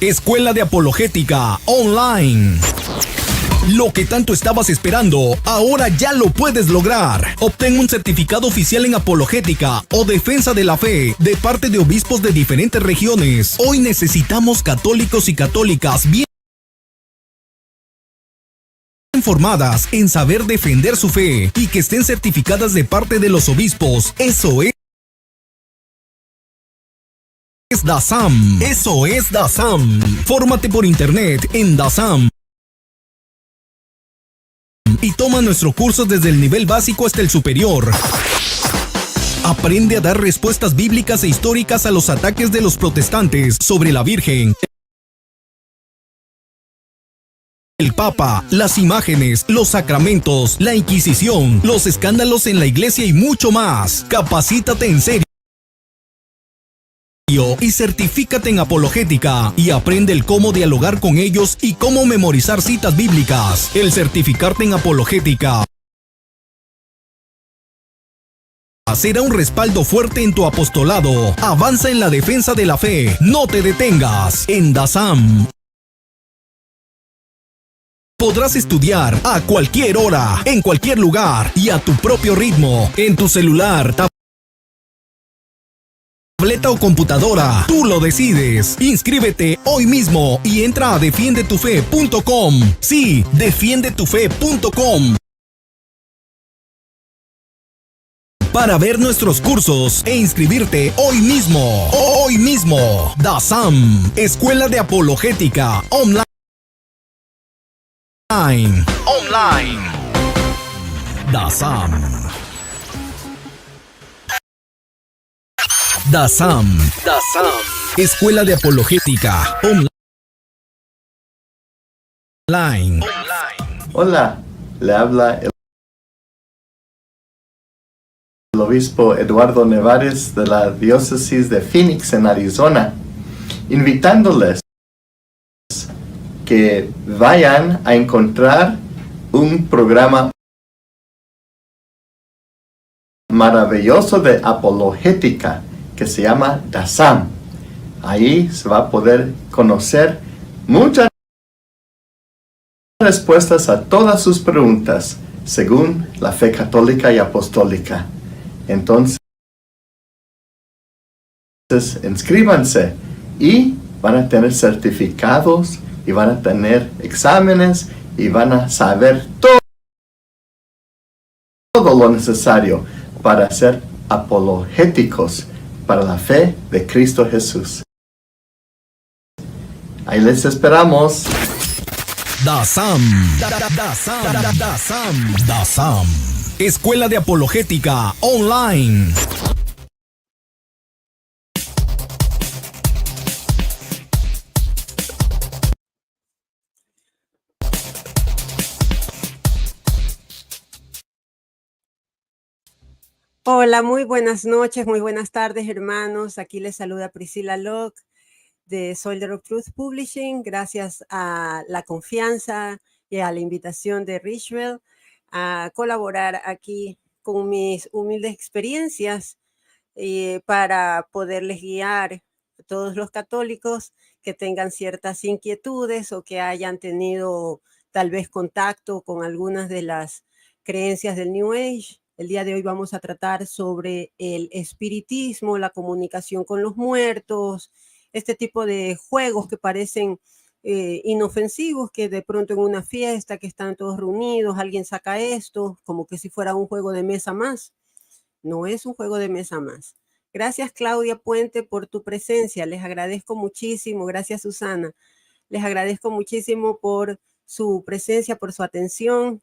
Escuela de Apologética Online. Lo que tanto estabas esperando, ahora ya lo puedes lograr. Obtén un certificado oficial en apologética o defensa de la fe de parte de obispos de diferentes regiones. Hoy necesitamos católicos y católicas bien formadas en saber defender su fe y que estén certificadas de parte de los obispos. Eso es DASAM. Eso es DASAM. Fórmate por internet en DASAM y toma nuestro curso desde el nivel básico hasta el superior. Aprende a dar respuestas bíblicas e históricas a los ataques de los protestantes sobre la Virgen, el Papa, las imágenes, los sacramentos, la Inquisición, los escándalos en la iglesia y mucho más. Capacítate en serio y certifícate en apologética y aprende el cómo dialogar con ellos y cómo memorizar citas bíblicas. El certificarte en apologética será un respaldo fuerte en tu apostolado. Avanza en la defensa de la fe. No te detengas. En DASAM podrás estudiar a cualquier hora, en cualquier lugar y a tu propio ritmo, en tu celular, tableta o computadora. Tú lo decides. Inscríbete hoy mismo y entra a defiendetufe.com. Sí, defiendetufe.com. Para ver nuestros cursos e inscribirte hoy mismo. Hoy mismo. DASAM, Escuela de Apologética Online. DASAM. Escuela de Apologética Online. Hola, le habla el obispo Eduardo Nevares de la diócesis de Phoenix en Arizona, invitándoles que vayan a encontrar un programa maravilloso de apologética que se llama DASAM. Ahí se va a poder conocer muchas respuestas a todas sus preguntas según la fe católica y apostólica. Entonces, inscríbanse y van a tener certificados y van a tener exámenes y van a saber todo lo necesario para ser apologéticos para la fe de Cristo Jesús. Ahí les esperamos. DASAM. Escuela de Apologética Online. Hola, muy buenas noches, muy buenas tardes, hermanos. Aquí les saluda Priscilla Locke de Soldier of Truth Publishing. Gracias a la confianza y a la invitación de Richwell a colaborar aquí con mis humildes experiencias para poderles guiar a todos los católicos que tengan ciertas inquietudes o que hayan tenido tal vez contacto con algunas de las creencias del New Age. El día de hoy vamos a tratar sobre el espiritismo, la comunicación con los muertos, este tipo de juegos que parecen inofensivos, que de pronto en una fiesta que están todos reunidos, alguien saca esto, como que si fuera un juego de mesa más. No es un juego de mesa más. Gracias, Claudia Puente, por tu presencia. Les agradezco muchísimo. Gracias, Susana. Les agradezco muchísimo por su presencia, por su atención,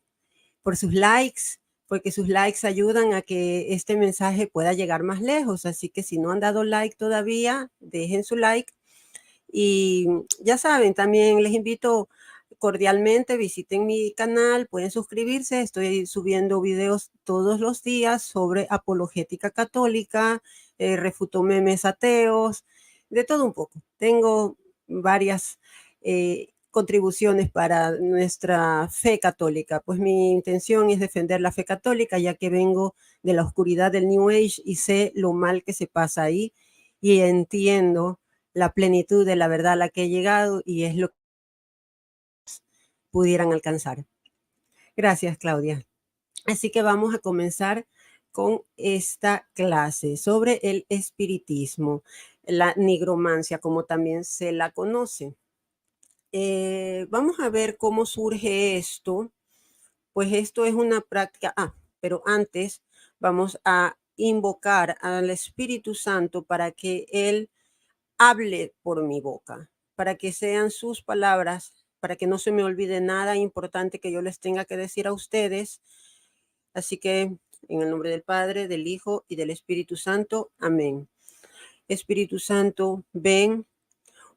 por sus likes, porque sus likes ayudan a que este mensaje pueda llegar más lejos. Así que si no han dado like todavía, dejen su like. Y ya saben, también les invito cordialmente, visiten mi canal, pueden suscribirse. Estoy subiendo videos todos los días sobre apologética católica, refuto memes ateos, de todo un poco. Tengo varias contribuciones para nuestra fe católica, pues mi intención es defender la fe católica, ya que vengo de la oscuridad del New Age y sé lo mal que se pasa ahí y entiendo la plenitud de la verdad a la que he llegado y es lo que pudieran alcanzar. Gracias, Claudia. Así que vamos a comenzar con esta clase sobre el espiritismo, la nigromancia, como también se la conoce. Vamos a ver cómo surge esto. Pues esto es una práctica. Pero antes vamos a invocar al Espíritu Santo para que Él hable por mi boca, para que sean sus palabras, para que no se me olvide nada importante que yo les tenga que decir a ustedes. Así que en el nombre del Padre, del Hijo y del Espíritu Santo. Amén. Espíritu Santo, ven,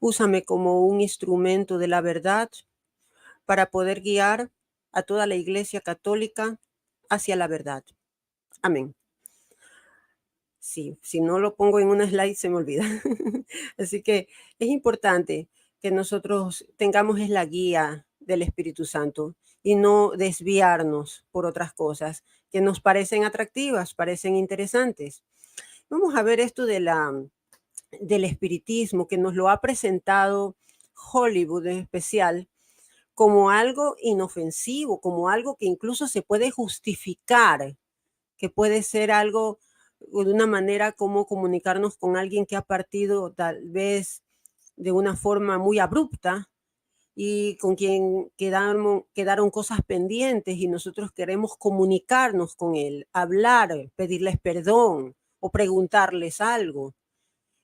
úsame como un instrumento de la verdad para poder guiar a toda la Iglesia Católica hacia la verdad. Amén. Sí, si no lo pongo en una slide se me olvida. Así que es importante que nosotros tengamos la guía del Espíritu Santo y no desviarnos por otras cosas que nos parecen atractivas, parecen interesantes. Vamos a ver esto del espiritismo que nos lo ha presentado Hollywood en especial como algo inofensivo, como algo que incluso se puede justificar, que puede ser algo de una manera como comunicarnos con alguien que ha partido tal vez de una forma muy abrupta y con quien quedaron cosas pendientes y nosotros queremos comunicarnos con él, hablar, pedirles perdón o preguntarles algo.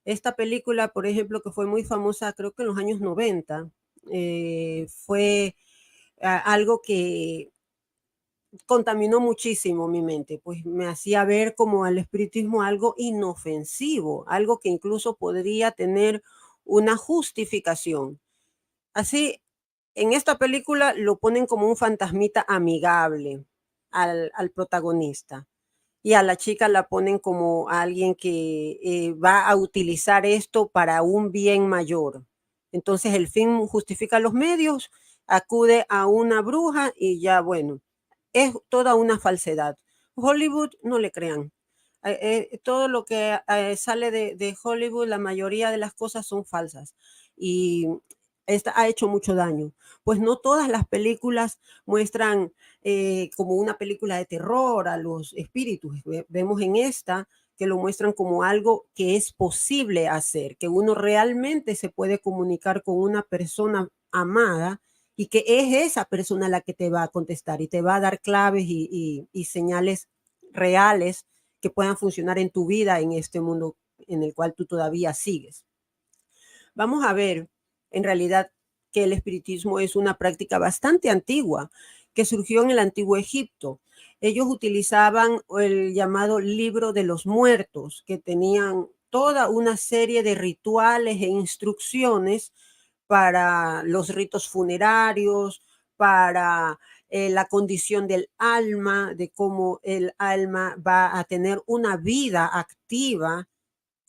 Esta película, por ejemplo, que fue muy famosa, creo que en los años 90, fue algo que contaminó muchísimo mi mente, pues me hacía ver como al espiritismo algo inofensivo, algo que incluso podría tener una justificación. Así, en esta película lo ponen como un fantasmita amigable al protagonista y a la chica la ponen como alguien que va a utilizar esto para un bien mayor. Entonces el fin justifica los medios, acude a una bruja y ya bueno, es toda una falsedad. Hollywood, no le crean. Todo lo que sale de Hollywood, la mayoría de las cosas son falsas y ha hecho mucho daño. Pues no todas las películas muestran como una película de terror a los espíritus. Vemos en esta que lo muestran como algo que es posible hacer, que uno realmente se puede comunicar con una persona amada y que es esa persona la que te va a contestar y te va a dar claves y señales reales que puedan funcionar en tu vida en este mundo en el cual tú todavía sigues. Vamos a ver, en realidad, que el espiritismo es una práctica bastante antigua que surgió en el antiguo Egipto. Ellos utilizaban el llamado libro de los muertos, que tenían toda una serie de rituales e instrucciones para los ritos funerarios, para la condición del alma, de cómo el alma va a tener una vida activa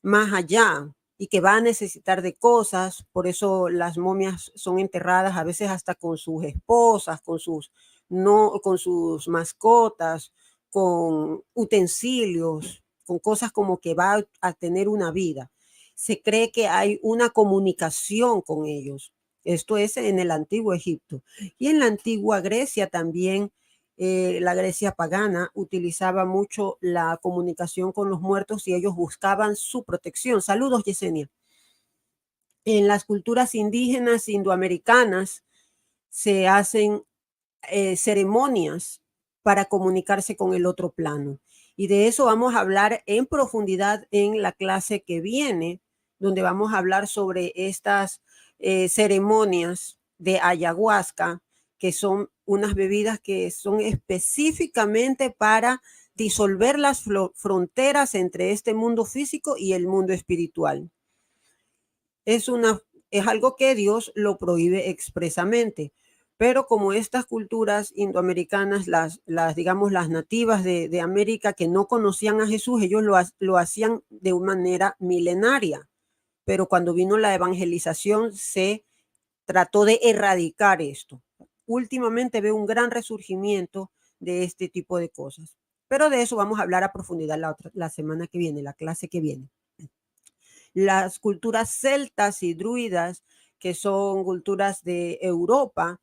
más allá y que va a necesitar de cosas. Por eso las momias son enterradas a veces hasta con sus esposas, con sus mascotas, con utensilios, con cosas como que va a tener una vida. Se cree que hay una comunicación con ellos. Esto es en el antiguo Egipto. Y en la antigua Grecia también, la Grecia pagana utilizaba mucho la comunicación con los muertos y ellos buscaban su protección. Saludos, Yesenia. En las culturas indígenas indoamericanas se hacen ceremonias para comunicarse con el otro plano. Y de eso vamos a hablar en profundidad en la clase que viene, donde vamos a hablar sobre estas ceremonias de ayahuasca, que son unas bebidas que son específicamente para disolver las fronteras entre este mundo físico y el mundo espiritual. Es algo que Dios lo prohíbe expresamente. Pero como estas culturas indoamericanas, digamos, las nativas de América que no conocían a Jesús, ellos lo hacían de una manera milenaria. Pero cuando vino la evangelización se trató de erradicar esto. Últimamente veo un gran resurgimiento de este tipo de cosas. Pero de eso vamos a hablar a profundidad la semana que viene, la clase que viene. Las culturas celtas y druidas, que son culturas de Europa,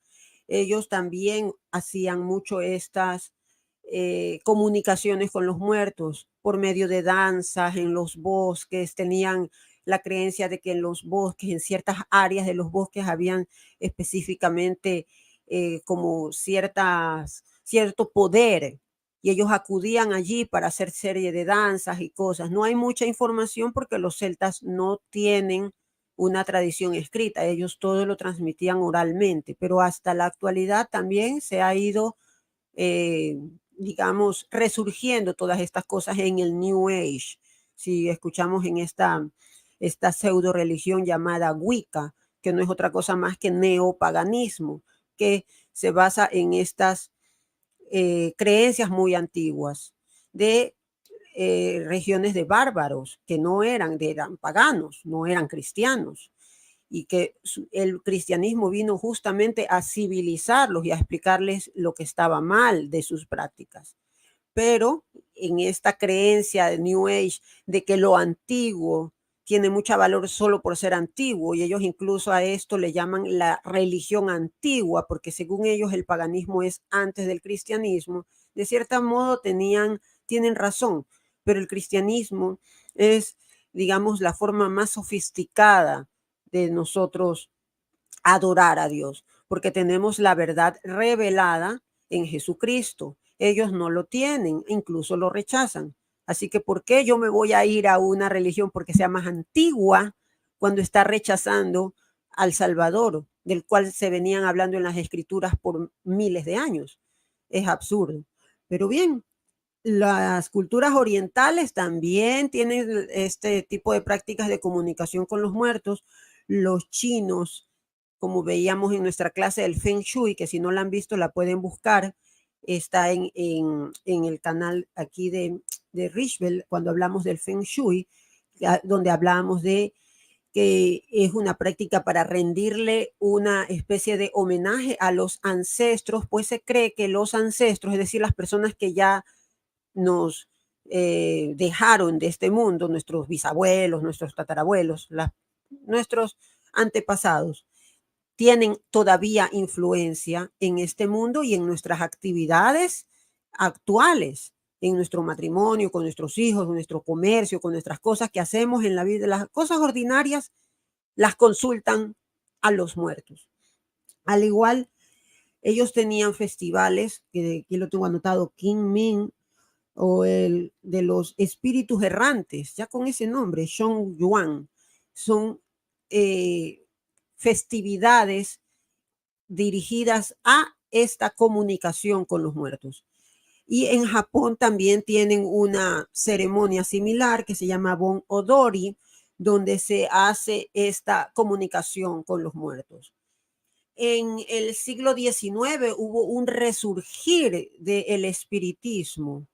ellos también hacían mucho estas comunicaciones con los muertos por medio de danzas en los bosques. Tenían la creencia de que en los bosques, en ciertas áreas de los bosques, habían específicamente como cierto poder, y ellos acudían allí para hacer serie de danzas y cosas. No hay mucha información porque los celtas no tienen una tradición escrita, ellos todo lo transmitían oralmente, pero hasta la actualidad también se ha ido, digamos, resurgiendo todas estas cosas en el New Age. Si escuchamos en esta pseudo religión llamada Wicca, que no es otra cosa más que neopaganismo, que se basa en estas creencias muy antiguas de regiones de bárbaros que no eran paganos, no eran cristianos, y que el cristianismo vino justamente a civilizarlos y a explicarles lo que estaba mal de sus prácticas. Pero en esta creencia de New Age de que lo antiguo tiene mucho valor solo por ser antiguo, y ellos incluso a esto le llaman la religión antigua, porque según ellos el paganismo es antes del cristianismo. De cierto modo tienen razón, pero el cristianismo es, digamos, la forma más sofisticada de nosotros adorar a Dios, porque tenemos la verdad revelada en Jesucristo. Ellos no lo tienen, incluso lo rechazan. Así que, ¿por qué yo me voy a ir a una religión porque sea más antigua cuando está rechazando al Salvador, del cual se venían hablando en las escrituras por miles de años? Es absurdo. Pero bien, las culturas orientales también tienen este tipo de prácticas de comunicación con los muertos. Los chinos, como veíamos en nuestra clase del Feng Shui, que si no la han visto la pueden buscar, está en el canal aquí de Richbell, cuando hablamos del Feng Shui, donde hablamos de que es una práctica para rendirle una especie de homenaje a los ancestros, pues se cree que los ancestros, es decir, las personas que ya nos dejaron de este mundo, nuestros bisabuelos, nuestros tatarabuelos, nuestros antepasados, tienen todavía influencia en este mundo y en nuestras actividades actuales, en nuestro matrimonio, con nuestros hijos, con nuestro comercio, con nuestras cosas que hacemos en la vida. Las cosas ordinarias las consultan a los muertos. Al igual, ellos tenían festivales, que aquí lo tengo anotado, Qingming, o el de los espíritus errantes, ya con ese nombre, Shong Yuan. Son festividades dirigidas a esta comunicación con los muertos. Y en Japón también tienen una ceremonia similar que se llama Bon Odori, donde se hace esta comunicación con los muertos. En el siglo XIX hubo un resurgir del espiritismo,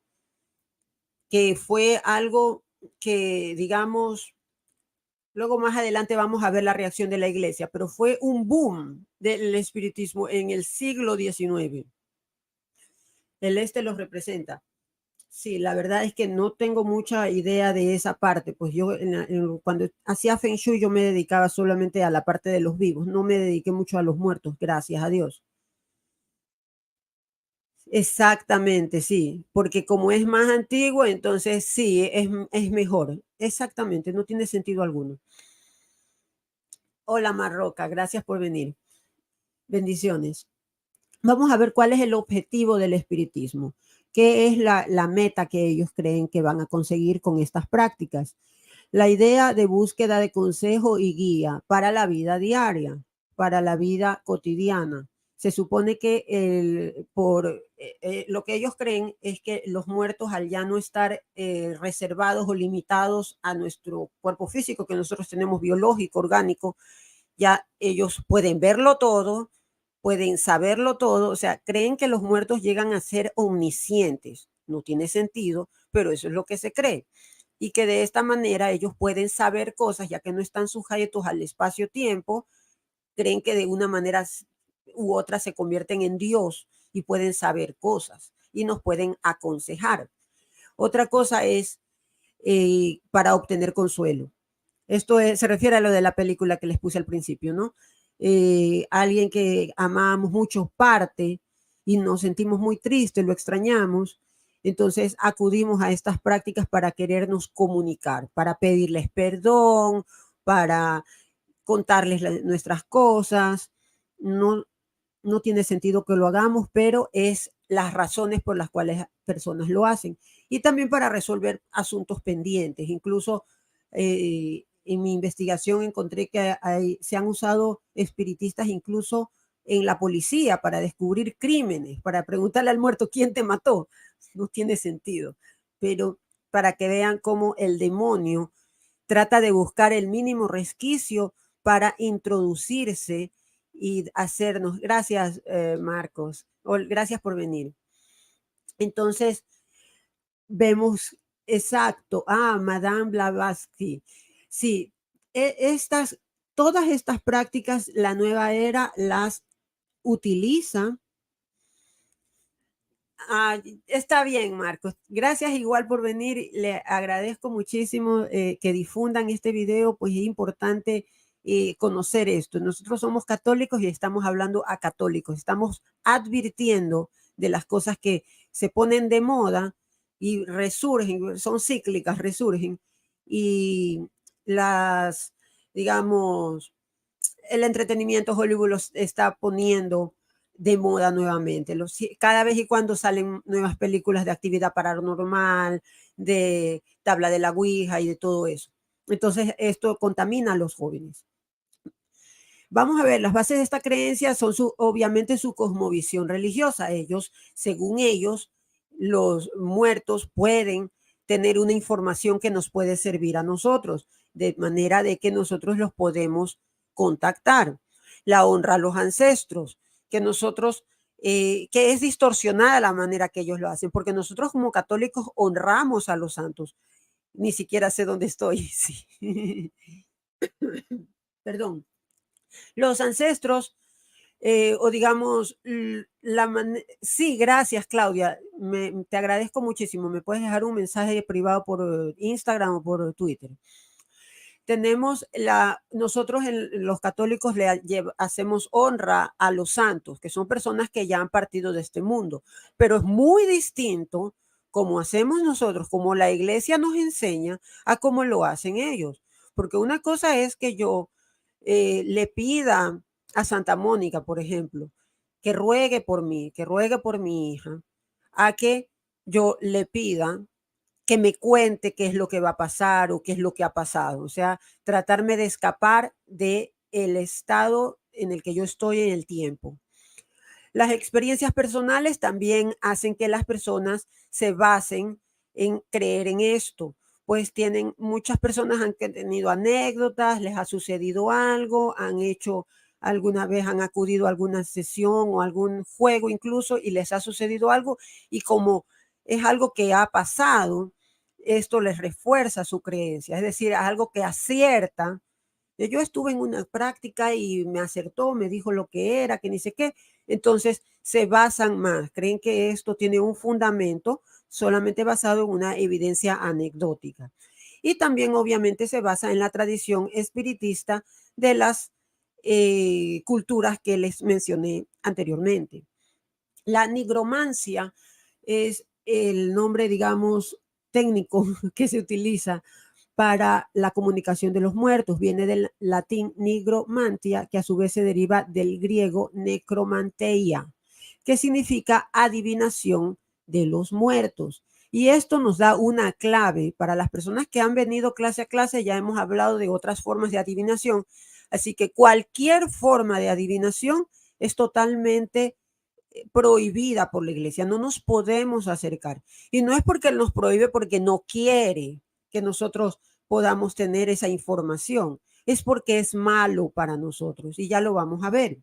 que fue algo que, digamos, luego más adelante vamos a ver la reacción de la iglesia, pero fue un boom del espiritismo en el siglo XIX. El este los representa. Sí, la verdad es que no tengo mucha idea de esa parte, pues yo cuando hacía Feng Shui yo me dedicaba solamente a la parte de los vivos, no me dediqué mucho a los muertos, gracias a Dios. Exactamente, sí, porque como es más antiguo, entonces sí, es mejor. Exactamente, no tiene sentido alguno. Hola Marroca, gracias por venir. Bendiciones. Vamos a ver cuál es el objetivo del espiritismo, qué es la meta que ellos creen que van a conseguir con estas prácticas. La idea de búsqueda de consejo y guía para la vida diaria, para la vida cotidiana. Se supone que lo que ellos creen es que los muertos, al ya no estar reservados o limitados a nuestro cuerpo físico que nosotros tenemos biológico, orgánico, ya ellos pueden verlo todo, pueden saberlo todo. O sea, creen que los muertos llegan a ser omniscientes. No tiene sentido, pero eso es lo que se cree. Y que de esta manera ellos pueden saber cosas, ya que no están sujetos al espacio-tiempo. Creen que de una manera u otra se convierten en Dios y pueden saber cosas y nos pueden aconsejar. Otra cosa es para obtener consuelo. Esto se refiere a lo de la película que les puse al principio, ¿no? Alguien que amamos mucho parte y nos sentimos muy tristes, lo extrañamos, entonces acudimos a estas prácticas para querernos comunicar, para pedirles perdón, para contarles nuestras cosas. No, no tiene sentido que lo hagamos, pero es las razones por las cuales personas lo hacen. Y también para resolver asuntos pendientes. Incluso en mi investigación encontré que se han usado espiritistas incluso en la policía para descubrir crímenes, para preguntarle al muerto quién te mató. No tiene sentido, pero para que vean cómo el demonio trata de buscar el mínimo resquicio para introducirse y hacernos. Gracias, Marcos. Gracias por venir. Entonces, vemos exacto. Madame Blavatsky. Sí, todas estas prácticas, la nueva era las utiliza. Está bien, Marcos. Gracias igual por venir. Le agradezco muchísimo que difundan este video, pues es importante conocer esto. Nosotros somos católicos y estamos hablando a católicos. Estamos advirtiendo de las cosas que se ponen de moda y resurgen, son cíclicas, resurgen. Y digamos, el entretenimiento Hollywood los está poniendo de moda nuevamente. Cada vez y cuando salen nuevas películas de actividad paranormal, de tabla de la Ouija y de todo eso. Entonces, esto contamina a los jóvenes. Vamos a ver, las bases de esta creencia son obviamente su cosmovisión religiosa. Según ellos, los muertos pueden tener una información que nos puede servir a nosotros, de manera de que nosotros los podemos contactar. La honra a los ancestros, que nosotros, que es distorsionada la manera que ellos lo hacen, porque nosotros como católicos honramos a los santos. Ni siquiera sé dónde estoy. Sí. Perdón. Los ancestros, o digamos, sí, gracias, Claudia. Te agradezco muchísimo. Me puedes dejar un mensaje privado por Instagram o por Twitter. Nosotros los católicos hacemos honra a los santos, que son personas que ya han partido de este mundo, pero es muy distinto como hacemos nosotros, como la iglesia nos enseña, a cómo lo hacen ellos. Porque una cosa es que yo le pida a Santa Mónica, por ejemplo, que ruegue por mí, que ruegue por mi hija, a que yo le pida que me cuente qué es lo que va a pasar o qué es lo que ha pasado. O sea, tratarme de escapar del estado en el que yo estoy en el tiempo. Las experiencias personales también hacen que las personas se basen en creer en esto. Pues muchas personas han tenido anécdotas, les ha sucedido algo, alguna vez han acudido a alguna sesión o algún juego incluso y les ha sucedido algo, y como es algo que ha pasado, esto les refuerza su creencia, es decir, es algo que acierta. Yo estuve en una práctica y me acertó, me dijo lo que era, que ni sé qué. Entonces se basan más, creen que esto tiene un fundamento solamente basado en una evidencia anecdótica. Y también obviamente se basa en la tradición espiritista de las culturas que les mencioné anteriormente. La nigromancia es el nombre, digamos, técnico que se utiliza para la comunicación de los muertos. Viene del latín nigromantia, que a su vez se deriva del griego necromanteia, que significa adivinación de los muertos. Y esto nos da una clave para las personas que han venido clase a clase. Ya hemos hablado de otras formas de adivinación. Así que cualquier forma de adivinación es totalmente prohibida por la iglesia. No nos podemos acercar. Y no es porque nos prohíbe, porque no quiere que nosotros podamos tener esa información. Es porque es malo para nosotros. Y ya lo vamos a ver.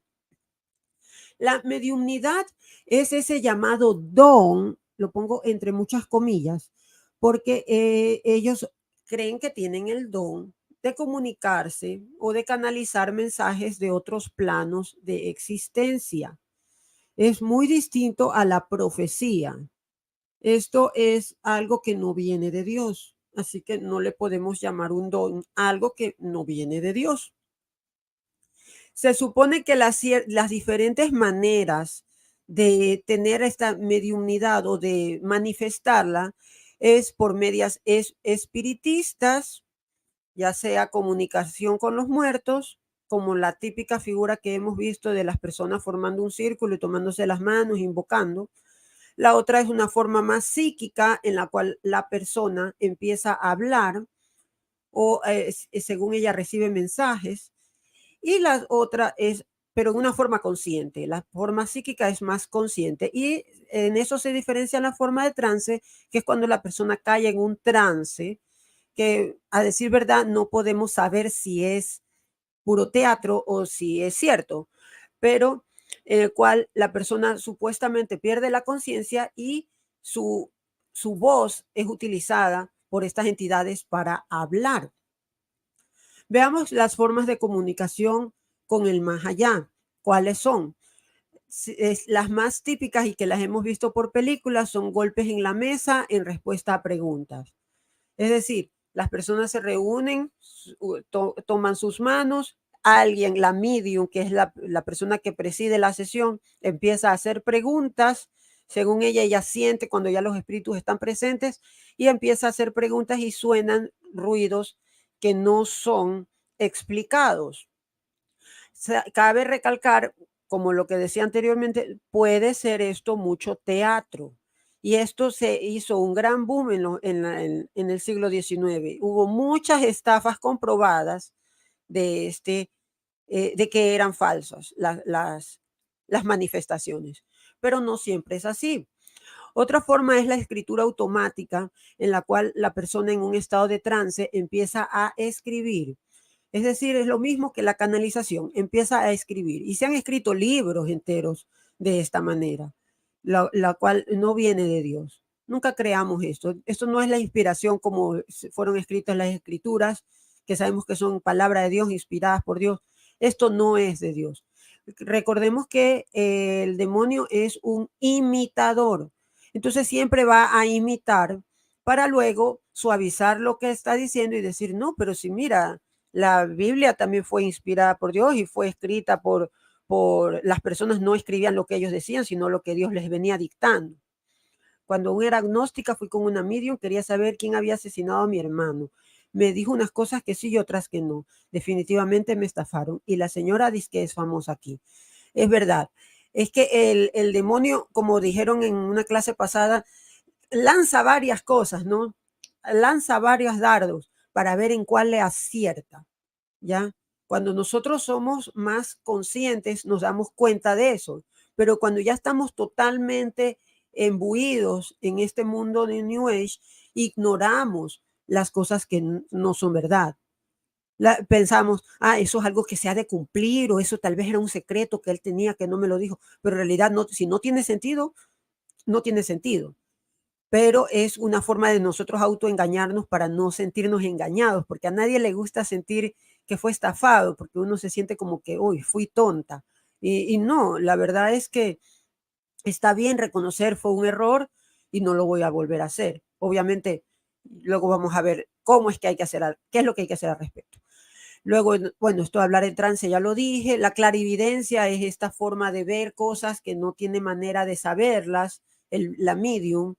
La mediumnidad es ese llamado don, lo pongo entre muchas comillas, porque ellos creen que tienen el don de comunicarse o de canalizar mensajes de otros planos de existencia. Es muy distinto a la profecía. Esto es algo que no viene de Dios. Así que no le podemos llamar un don a algo que no viene de Dios. Se supone que las diferentes maneras de tener esta mediunidad o de manifestarla es por medias espiritistas, ya sea comunicación con los muertos, como la típica figura que hemos visto de las personas formando un círculo y tomándose las manos, invocando. La otra es una forma más psíquica en la cual la persona empieza a hablar o según ella recibe mensajes. Y la otra es, pero en una forma consciente. La forma psíquica es más consciente y en eso se diferencia la forma de trance, que es cuando la persona cae en un trance, que a decir verdad no podemos saber si es puro teatro o si es cierto, pero en el cual la persona supuestamente pierde la conciencia y su, su voz es utilizada por estas entidades para hablar. Veamos las formas de comunicación con el más allá. ¿Cuáles son? Las más típicas y que las hemos visto por películas son golpes en la mesa en respuesta a preguntas. Es decir, las personas se reúnen, toman sus manos, alguien, la medium, que es la persona que preside la sesión, empieza a hacer preguntas. Según ella siente cuando ya los espíritus están presentes y empieza a hacer preguntas y suenan ruidos que no son explicados. Cabe recalcar, como lo que decía anteriormente, puede ser esto mucho teatro. Y esto se hizo un gran boom en el siglo XIX. Hubo muchas estafas comprobadas de, de que eran falsas las manifestaciones. Pero no siempre es así. Otra forma es la escritura automática, en la cual la persona en un estado de trance empieza a escribir. Es decir, es lo mismo que la canalización, empieza a escribir. Y se han escrito libros enteros de esta manera, la cual no viene de Dios. Nunca creamos esto. Esto no es la inspiración como fueron escritas las escrituras, que sabemos que son palabras de Dios, inspiradas por Dios. Esto no es de Dios. Recordemos que el demonio es un imitador. Entonces siempre va a imitar para luego suavizar lo que está diciendo y decir, no, pero si mira, la Biblia también fue inspirada por Dios y fue escrita por las personas, no escribían lo que ellos decían, sino lo que Dios les venía dictando. Cuando aún era agnóstica, fui con una medium, quería saber quién había asesinado a mi hermano. Me dijo unas cosas que sí y otras que no. Definitivamente me estafaron. Y la señora dice que es famosa aquí. Es verdad. Es que el demonio, como dijeron en una clase pasada, lanza varias cosas, ¿no? Lanza varios dardos para ver en cuál le acierta, ¿ya? Cuando nosotros somos más conscientes, nos damos cuenta de eso, pero cuando ya estamos totalmente embuidos en este mundo de New Age, ignoramos las cosas que no son verdad. Pensamos, eso es algo que se ha de cumplir o eso tal vez era un secreto que él tenía que no me lo dijo, pero en realidad no, si no tiene sentido, no tiene sentido. Pero es una forma de nosotros autoengañarnos para no sentirnos engañados, porque a nadie le gusta sentir que fue estafado, porque uno se siente como que, uy, fui tonta. Y no, la verdad es que está bien reconocer fue un error y no lo voy a volver a hacer. Obviamente, luego vamos a ver cómo es que hay que hacer, qué es lo que hay que hacer al respecto. Luego, bueno, esto de hablar en trance ya lo dije. La clarividencia es esta forma de ver cosas que no tiene manera de saberlas, la medium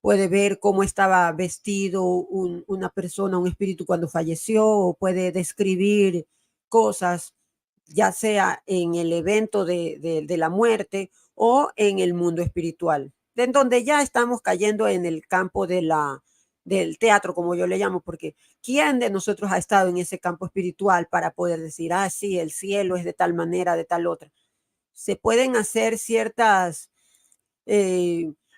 puede ver cómo estaba vestido una persona, un espíritu cuando falleció, o puede describir cosas, ya sea en el evento de la muerte o en el mundo espiritual, en donde ya estamos cayendo en el campo del teatro, como yo le llamo, porque ¿quién de nosotros ha estado en ese campo espiritual para poder decir, sí, el cielo es de tal manera, de tal otra? Se pueden hacer ciertas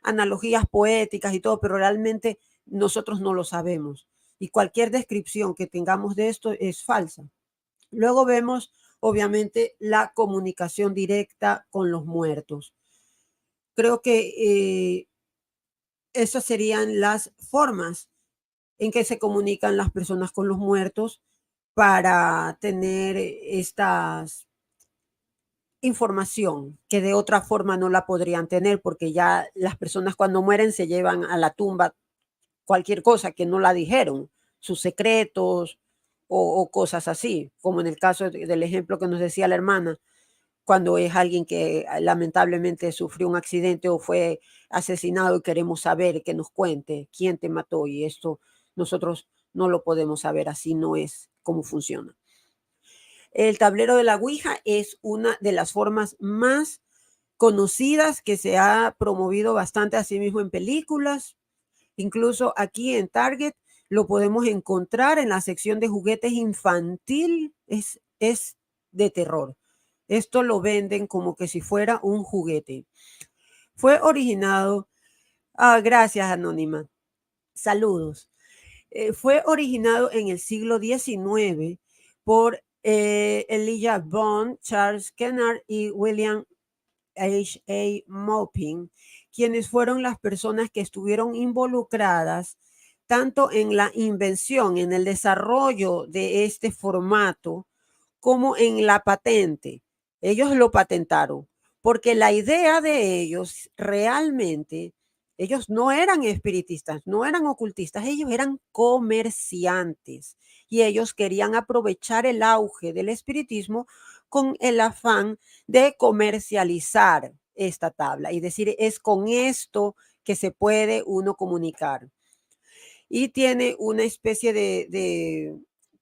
analogías poéticas y todo, pero realmente nosotros no lo sabemos. Y cualquier descripción que tengamos de esto es falsa. Luego vemos, obviamente, la comunicación directa con los muertos. Creo que esas serían las formas en que se comunican las personas con los muertos para tener estas información que de otra forma no la podrían tener, porque ya las personas cuando mueren se llevan a la tumba cualquier cosa que no la dijeron, sus secretos o cosas así, como en el caso del ejemplo que nos decía la hermana, cuando es alguien que lamentablemente sufrió un accidente o fue asesinado y queremos saber que nos cuente quién te mató, y esto nosotros no lo podemos saber, así no es como funciona. El tablero de la Ouija es una de las formas más conocidas que se ha promovido bastante así mismo en películas. Incluso aquí en Target lo podemos encontrar en la sección de juguetes infantil. Es de terror. Esto lo venden como que si fuera un juguete. Fue originado, gracias Anónima, saludos. Fue originado en el siglo XIX por Elijah Bond, Charles Kennard y William H.A. Maupin, quienes fueron las personas que estuvieron involucradas tanto en la invención, en el desarrollo de este formato, como en la patente. Ellos lo patentaron, porque la idea de ellos realmente, ellos no eran espiritistas, no eran ocultistas, ellos eran comerciantes y ellos querían aprovechar el auge del espiritismo con el afán de comercializar esta tabla y decir, es con esto que se puede uno comunicar. Y tiene una especie de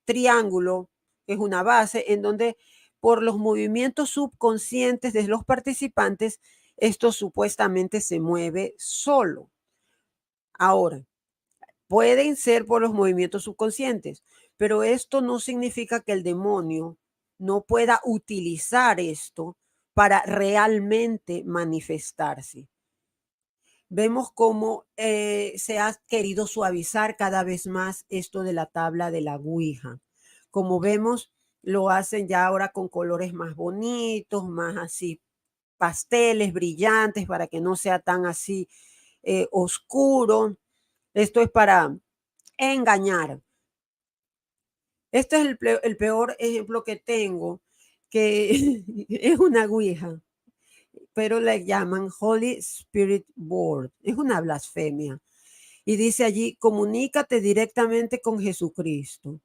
triángulo, que es una base, en donde por los movimientos subconscientes de los participantes, esto supuestamente se mueve solo. Ahora, pueden ser por los movimientos subconscientes, pero esto no significa que el demonio no pueda utilizar esto para realmente manifestarse. Vemos cómo se ha querido suavizar cada vez más esto de la tabla de la Ouija. Como vemos, lo hacen ya ahora con colores más bonitos, más así pasteles, brillantes, para que no sea tan así oscuro. Esto es para engañar. Este es el peor ejemplo que tengo, que es una Ouija, pero le llaman Holy Spirit Board. Es una blasfemia. Y dice allí, comunícate directamente con Jesucristo.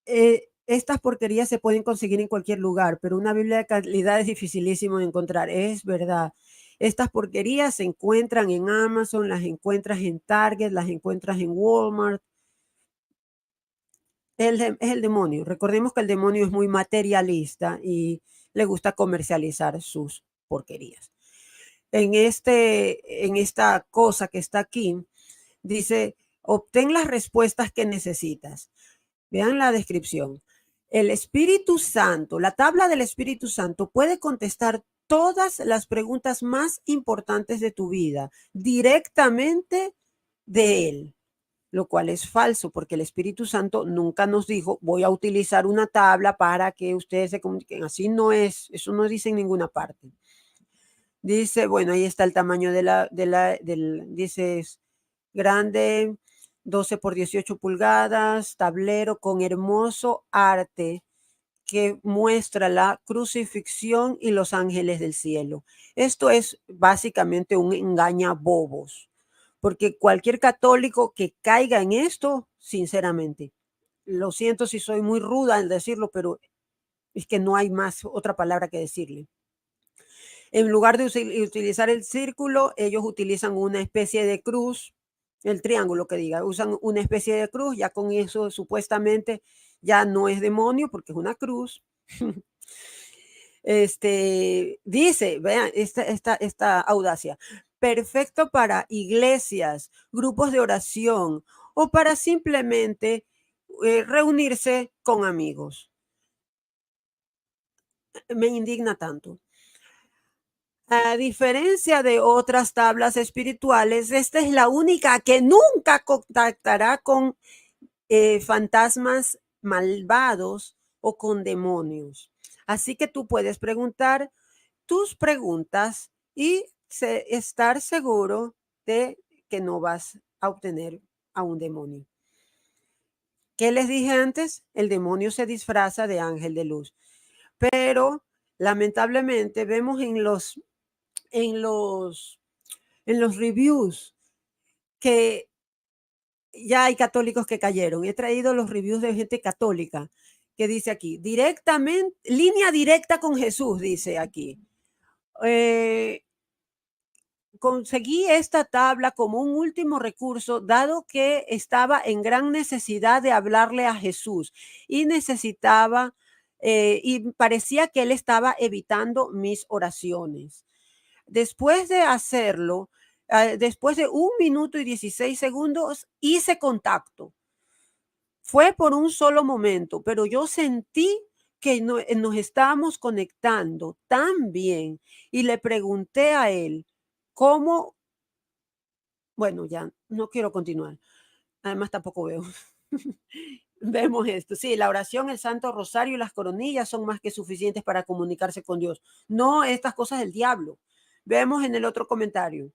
Estas porquerías se pueden conseguir en cualquier lugar, pero una Biblia de calidad es dificilísimo de encontrar. Es verdad. Estas porquerías se encuentran en Amazon, las encuentras en Target, las encuentras en Walmart. Es el demonio. Recordemos que el demonio es muy materialista y le gusta comercializar sus porquerías. En esta cosa que está aquí, dice, obtén las respuestas que necesitas. Vean la descripción. El Espíritu Santo, la tabla del Espíritu Santo puede contestar todas las preguntas más importantes de tu vida directamente de él, lo cual es falso porque el Espíritu Santo nunca nos dijo, voy a utilizar una tabla para que ustedes se comuniquen. Así no es, eso no dice en ninguna parte. Dice, bueno, ahí está el tamaño dice, es grande, 12 por 18 pulgadas, tablero con hermoso arte que muestra la crucifixión y los ángeles del cielo. Esto es básicamente un engañabobos, porque cualquier católico que caiga en esto, sinceramente, lo siento si soy muy ruda al decirlo, pero es que no hay más otra palabra que decirle. En lugar de utilizar el círculo, ellos utilizan una especie de cruz, el triángulo que diga, usan una especie de cruz, ya con eso supuestamente ya no es demonio porque es una cruz. Dice, vean esta audacia, perfecto para iglesias, grupos de oración o para simplemente reunirse con amigos. Me indigna tanto. A diferencia de otras tablas espirituales, esta es la única que nunca contactará con fantasmas malvados o con demonios. Así que tú puedes preguntar tus preguntas y estar seguro de que no vas a obtener a un demonio. ¿Qué les dije antes? El demonio se disfraza de ángel de luz. Pero lamentablemente vemos en los reviews que ya hay católicos que cayeron. He traído los reviews de gente católica que dice aquí, directamente, línea directa con Jesús, dice aquí. Conseguí esta tabla como un último recurso, dado que estaba en gran necesidad de hablarle a Jesús y necesitaba, y parecía que él estaba evitando mis oraciones. Después de hacerlo, después de 1 minuto y 16 segundos, hice contacto. Fue por un solo momento, pero yo sentí que nos estábamos conectando tan bien y le pregunté a él cómo, bueno, ya no quiero continuar. Además, tampoco veo. Vemos esto. Sí, la oración, el Santo Rosario y las coronillas son más que suficientes para comunicarse con Dios. No estas cosas del diablo. Vemos en el otro comentario.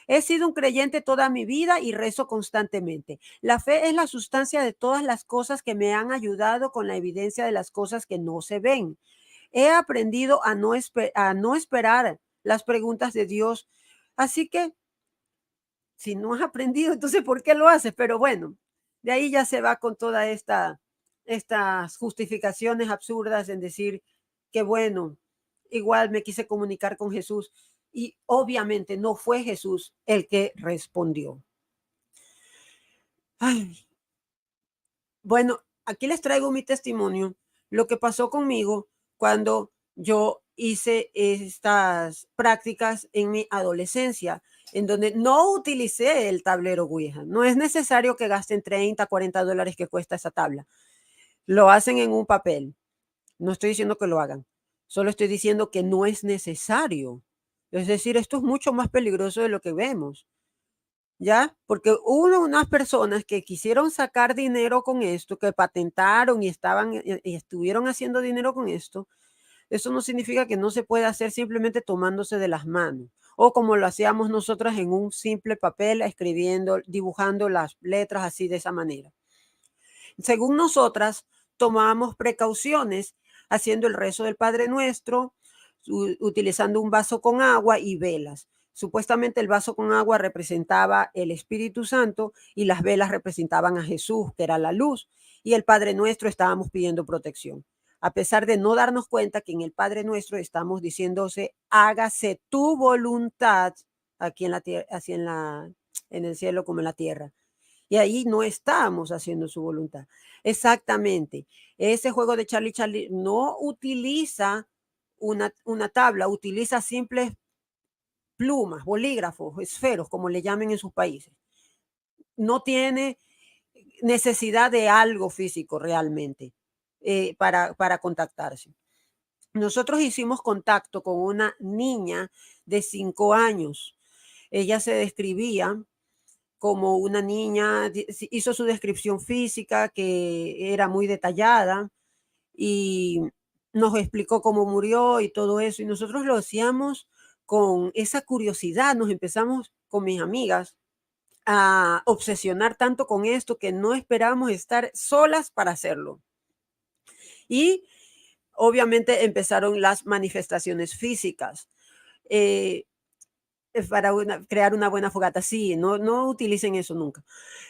He sido un creyente toda mi vida y rezo constantemente. La fe es la sustancia de todas las cosas que me han ayudado con la evidencia de las cosas que no se ven. He aprendido a no esperar las preguntas de Dios. Así que, si no has aprendido, entonces, ¿por qué lo haces? Pero bueno, de ahí ya se va con toda estas justificaciones absurdas en decir que, bueno, igual me quise comunicar con Jesús. Y obviamente no fue Jesús el que respondió. Ay, bueno, aquí les traigo mi testimonio, lo que pasó conmigo cuando yo hice estas prácticas en mi adolescencia, en donde no utilicé el tablero Ouija. No es necesario que gasten 30, 40 dólares que cuesta esa tabla. Lo hacen en un papel. No estoy diciendo que lo hagan. Solo estoy diciendo que no es necesario. Es decir, esto es mucho más peligroso de lo que vemos. ¿Ya? Porque hubo unas personas que quisieron sacar dinero con esto, que patentaron y estuvieron haciendo dinero con esto. Eso no significa que no se pueda hacer simplemente tomándose de las manos o como lo hacíamos nosotras en un simple papel, escribiendo, dibujando las letras así de esa manera. Según nosotras, tomábamos precauciones haciendo el rezo del Padre Nuestro, utilizando un vaso con agua y velas. Supuestamente el vaso con agua representaba el Espíritu Santo y las velas representaban a Jesús, que era la luz, y el Padre Nuestro estábamos pidiendo protección. A pesar de no darnos cuenta que en el Padre Nuestro estamos diciéndose, hágase tu voluntad aquí en la tierra, así en el cielo como en la tierra. Y ahí no estábamos haciendo su voluntad. Exactamente. Ese juego de Charlie no utiliza una tabla, utiliza simples plumas, bolígrafos, esferos, como le llamen en sus países. No tiene necesidad de algo físico realmente para contactarse. Nosotros hicimos contacto con una niña de 5 años. Ella se describía como una niña, hizo su descripción física que era muy detallada y nos explicó cómo murió y todo eso. Y nosotros lo hacíamos con esa curiosidad. Nos empezamos con mis amigas a obsesionar tanto con esto que no esperábamos estar solas para hacerlo. Y obviamente empezaron las manifestaciones físicas. Para crear una buena fogata. Sí, no utilicen eso nunca.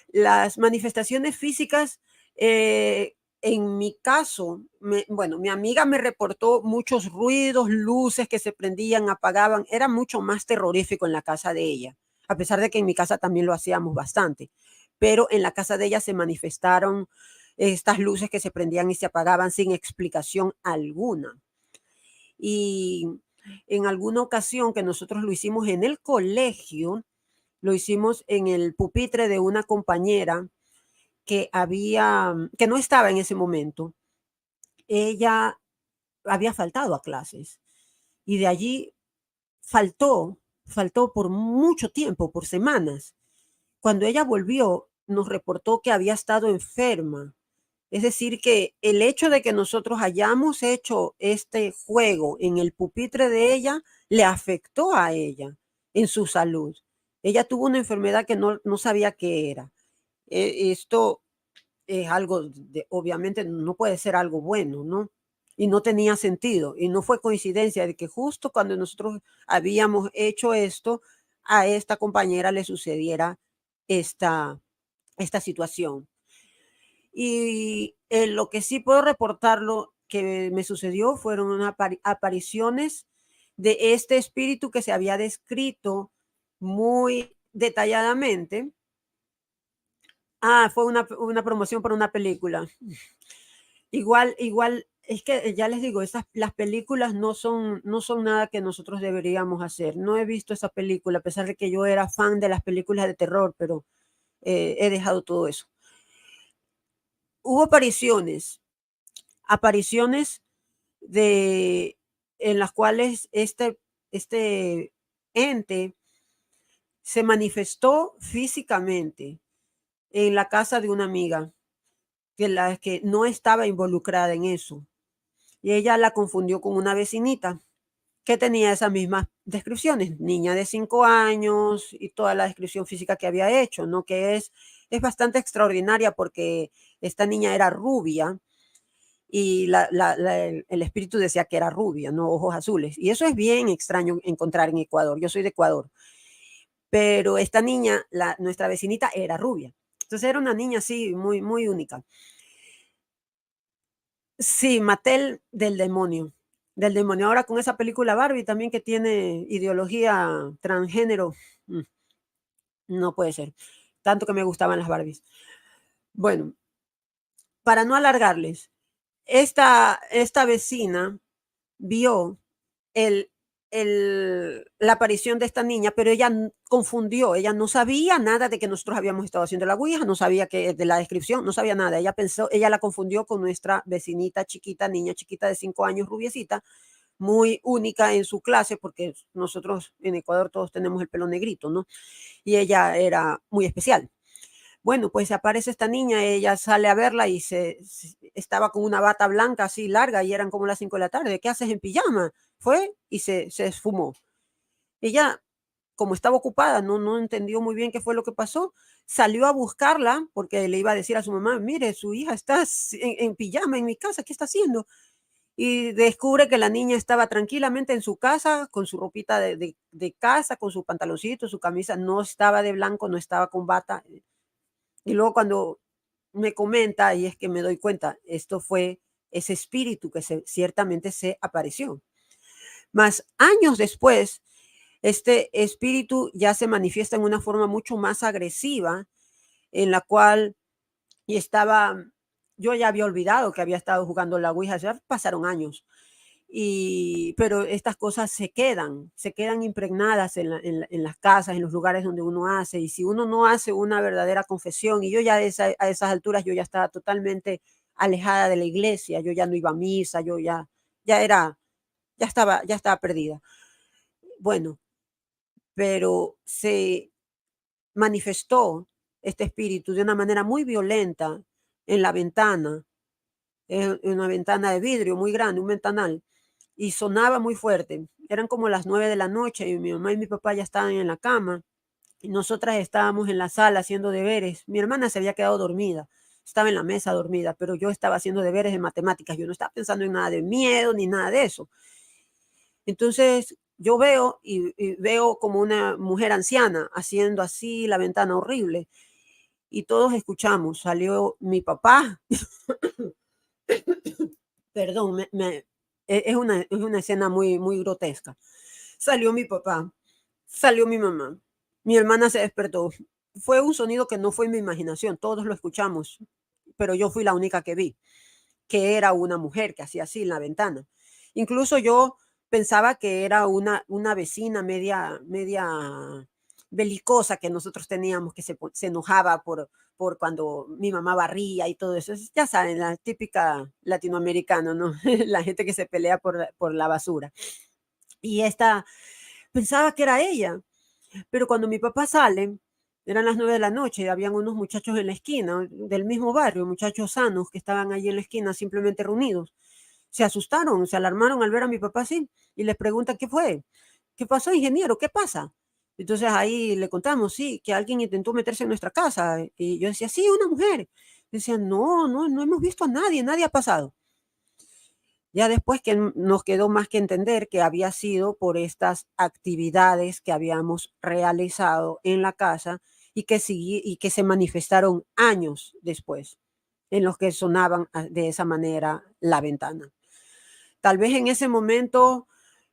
Las manifestaciones físicas, en mi caso, bueno, mi amiga me reportó muchos ruidos, luces que se prendían, apagaban. Era mucho más terrorífico en la casa de ella, a pesar de que en mi casa también lo hacíamos bastante. Pero en la casa de ella se manifestaron estas luces que se prendían y se apagaban sin explicación alguna. Y en alguna ocasión que nosotros lo hicimos en el colegio, lo hicimos en el pupitre de una compañera que no estaba en ese momento. Ella había faltado a clases y de allí faltó por mucho tiempo, por semanas. Cuando ella volvió, nos reportó que había estado enferma. Es decir, que el hecho de que nosotros hayamos hecho este juego en el pupitre de ella le afectó a ella en su salud. Ella tuvo una enfermedad que no sabía qué era. Esto es algo, obviamente no puede ser algo bueno, ¿no? Y no tenía sentido. Y no fue coincidencia de que justo cuando nosotros habíamos hecho esto, a esta compañera le sucediera esta esta situación. Y lo que sí puedo reportarlo que me sucedió fueron unas apariciones de este espíritu que se había descrito muy detalladamente. Fue una promoción para una película. Igual, es que ya les digo, las películas no son nada que nosotros deberíamos hacer. No he visto esa película, a pesar de que yo era fan de las películas de terror, pero he dejado todo eso. Hubo apariciones en las cuales este ente se manifestó físicamente en la casa de una amiga que no estaba involucrada en eso. Y ella la confundió con una vecinita que tenía esas mismas descripciones, niña de 5 años y toda la descripción física que había hecho, ¿no? Que es bastante extraordinaria porque esta niña era rubia y el espíritu decía que era rubia, no ojos azules. Y eso es bien extraño encontrar en Ecuador. Yo soy de Ecuador. Pero esta niña, nuestra vecinita, era rubia. Entonces era una niña así, muy, muy única. Sí, Mattel del demonio. Del demonio. Ahora con esa película Barbie también que tiene ideología transgénero. No puede ser. Tanto que me gustaban las Barbies. Bueno, para no alargarles, esta vecina vio el, la aparición de esta niña, pero ella confundió, ella no sabía nada de que nosotros habíamos estado haciendo la ouija, no sabía que de la descripción, no sabía nada. Ella la confundió con nuestra vecinita chiquita, niña chiquita de 5 años, rubiecita, muy única en su clase, porque nosotros en Ecuador todos tenemos el pelo negrito, ¿no? Y ella era muy especial. Bueno, pues aparece esta niña, ella sale a verla y estaba con una bata blanca así larga y eran como las 5 de la tarde. ¿Qué haces en pijama? Fue y se esfumó. Ella, como estaba ocupada, no entendió muy bien qué fue lo que pasó. Salió a buscarla porque le iba a decir a su mamá, mire, su hija está en pijama en mi casa, ¿qué está haciendo? Y descubre que la niña estaba tranquilamente en su casa con su ropita de casa, con su pantaloncito, su camisa, no estaba de blanco, no estaba con bata. Y luego cuando me comenta, y es que me doy cuenta, esto fue ese espíritu que ciertamente se apareció. Más años después, este espíritu ya se manifiesta en una forma mucho más agresiva, en la cual yo ya había olvidado que había estado jugando la Ouija, ya pasaron años. Pero estas cosas se quedan impregnadas en las casas, en los lugares donde uno hace. Y si uno no hace una verdadera confesión, y yo ya a esas alturas yo ya estaba totalmente alejada de la iglesia, yo ya no iba a misa, yo ya estaba perdida. Bueno, pero se manifestó este espíritu de una manera muy violenta en la ventana, en una ventana de vidrio muy grande, un ventanal, y sonaba muy fuerte. Eran como las 9 de la noche y mi mamá y mi papá ya estaban en la cama y nosotras estábamos en la sala haciendo deberes. Mi hermana se había quedado dormida, estaba en la mesa dormida, pero yo estaba haciendo deberes de matemáticas. Yo no estaba pensando en nada de miedo ni nada de eso. Entonces yo veo y veo como una mujer anciana haciendo así la ventana horrible y todos escuchamos. Salió mi papá. Perdón, es una escena muy, muy grotesca. Salió mi papá, salió mi mamá, mi hermana se despertó. Fue un sonido que no fue en mi imaginación, todos lo escuchamos, pero yo fui la única que vi, que era una mujer que hacía así en la ventana. Incluso yo pensaba que era una vecina media belicosa que nosotros teníamos, que se enojaba por cuando mi mamá barría y todo eso. Ya saben, la típica latinoamericana, ¿no? La gente que se pelea por la basura. Y esta pensaba que era ella, pero cuando mi papá sale, eran las 9 de la noche, habían unos muchachos en la esquina del mismo barrio, muchachos sanos que estaban allí en la esquina simplemente reunidos. Se asustaron, se alarmaron al ver a mi papá así y les preguntan qué fue. ¿Qué pasó, ingeniero? ¿Qué pasa? Entonces ahí le contamos, sí, que alguien intentó meterse en nuestra casa. Y yo decía, sí, una mujer. Decían, no hemos visto a nadie, nadie ha pasado. Ya después que nos quedó más que entender que había sido por estas actividades que habíamos realizado en la casa y que se manifestaron años después, en los que sonaban de esa manera la ventana. Tal vez en ese momento,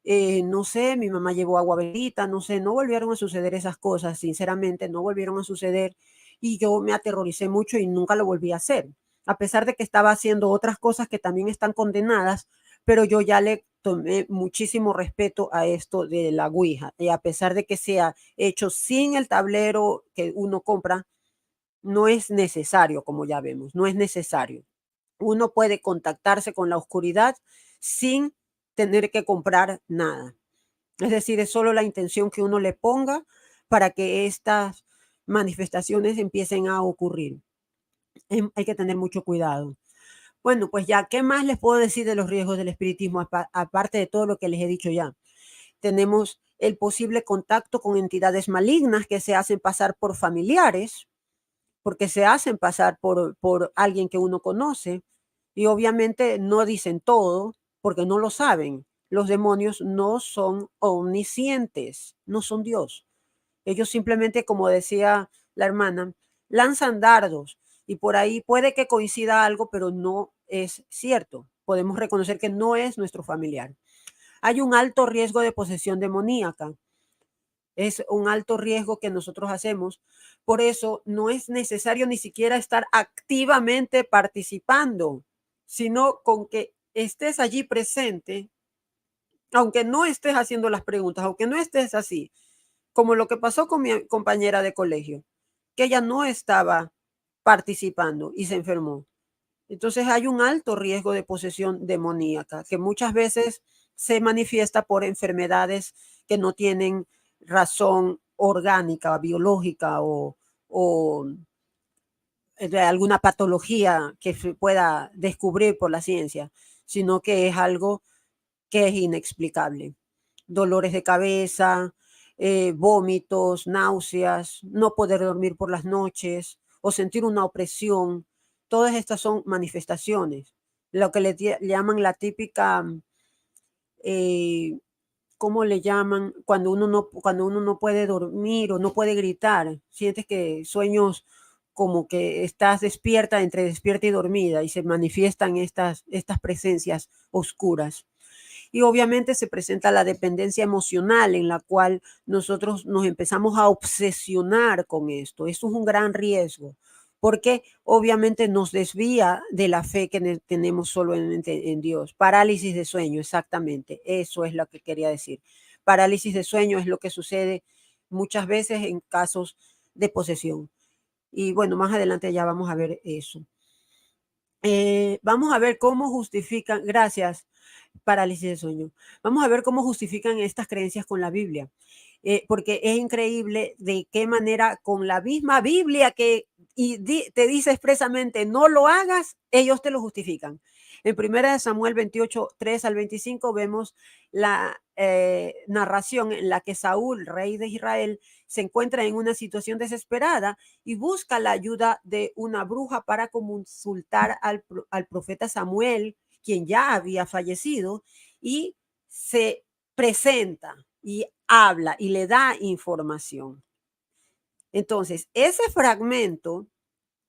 no sé, mi mamá llevó agua bendita, no sé, no volvieron a suceder esas cosas, sinceramente, no volvieron a suceder y yo me aterroricé mucho y nunca lo volví a hacer, a pesar de que estaba haciendo otras cosas que también están condenadas, pero yo ya le tomé muchísimo respeto a esto de la Ouija y a pesar de que sea hecho sin el tablero que uno compra, no es necesario, como ya vemos, no es necesario. Uno puede contactarse con la oscuridad sin tener que comprar nada. Es decir, es solo la intención que uno le ponga para que estas manifestaciones empiecen a ocurrir. Hay que tener mucho cuidado. Bueno, pues ya, ¿qué más les puedo decir de los riesgos del espiritismo, aparte de todo lo que les he dicho ya? Tenemos el posible contacto con entidades malignas que se hacen pasar por familiares, porque se hacen pasar por alguien que uno conoce y obviamente no dicen todo porque no lo saben. Los demonios no son omniscientes, no son Dios. Ellos simplemente, como decía la hermana, lanzan dardos y por ahí puede que coincida algo, pero no es cierto. Podemos reconocer que no es nuestro familiar. Hay un alto riesgo de posesión demoníaca. Es un alto riesgo que nosotros hacemos. Por eso no es necesario ni siquiera estar activamente participando, sino con que estés allí presente, aunque no estés haciendo las preguntas, aunque no estés así, como lo que pasó con mi compañera de colegio, que ella no estaba participando y se enfermó. Entonces hay un alto riesgo de posesión demoníaca, que muchas veces se manifiesta por enfermedades que no tienen razón orgánica, biológica o de alguna patología que se pueda descubrir por la ciencia, sino que es algo que es inexplicable. Dolores de cabeza, vómitos, náuseas, no poder dormir por las noches o sentir una opresión. Todas estas son manifestaciones. Lo que le llaman la típica, eh, ¿cómo le llaman? Cuando uno no puede dormir o no puede gritar. Sientes que sueños como que estás despierta, entre despierta y dormida, y se manifiestan estas presencias oscuras. Y obviamente se presenta la dependencia emocional en la cual nosotros nos empezamos a obsesionar con esto. Esto es un gran riesgo porque obviamente nos desvía de la fe que tenemos solo en Dios. Parálisis de sueño, exactamente. Eso es lo que quería decir. Parálisis de sueño es lo que sucede muchas veces en casos de posesión. Y bueno, más adelante ya vamos a ver eso. Vamos a ver cómo justifican, gracias, parálisis de sueño. Vamos a ver cómo justifican estas creencias con la Biblia, porque es increíble de qué manera con la misma Biblia que te dice expresamente no lo hagas, ellos te lo justifican. En 1 Samuel 28, 3 al 25 vemos la narración en la que Saúl, rey de Israel, se encuentra en una situación desesperada y busca la ayuda de una bruja para consultar al profeta Samuel, quien ya había fallecido, y se presenta y habla y le da información. Entonces, ese fragmento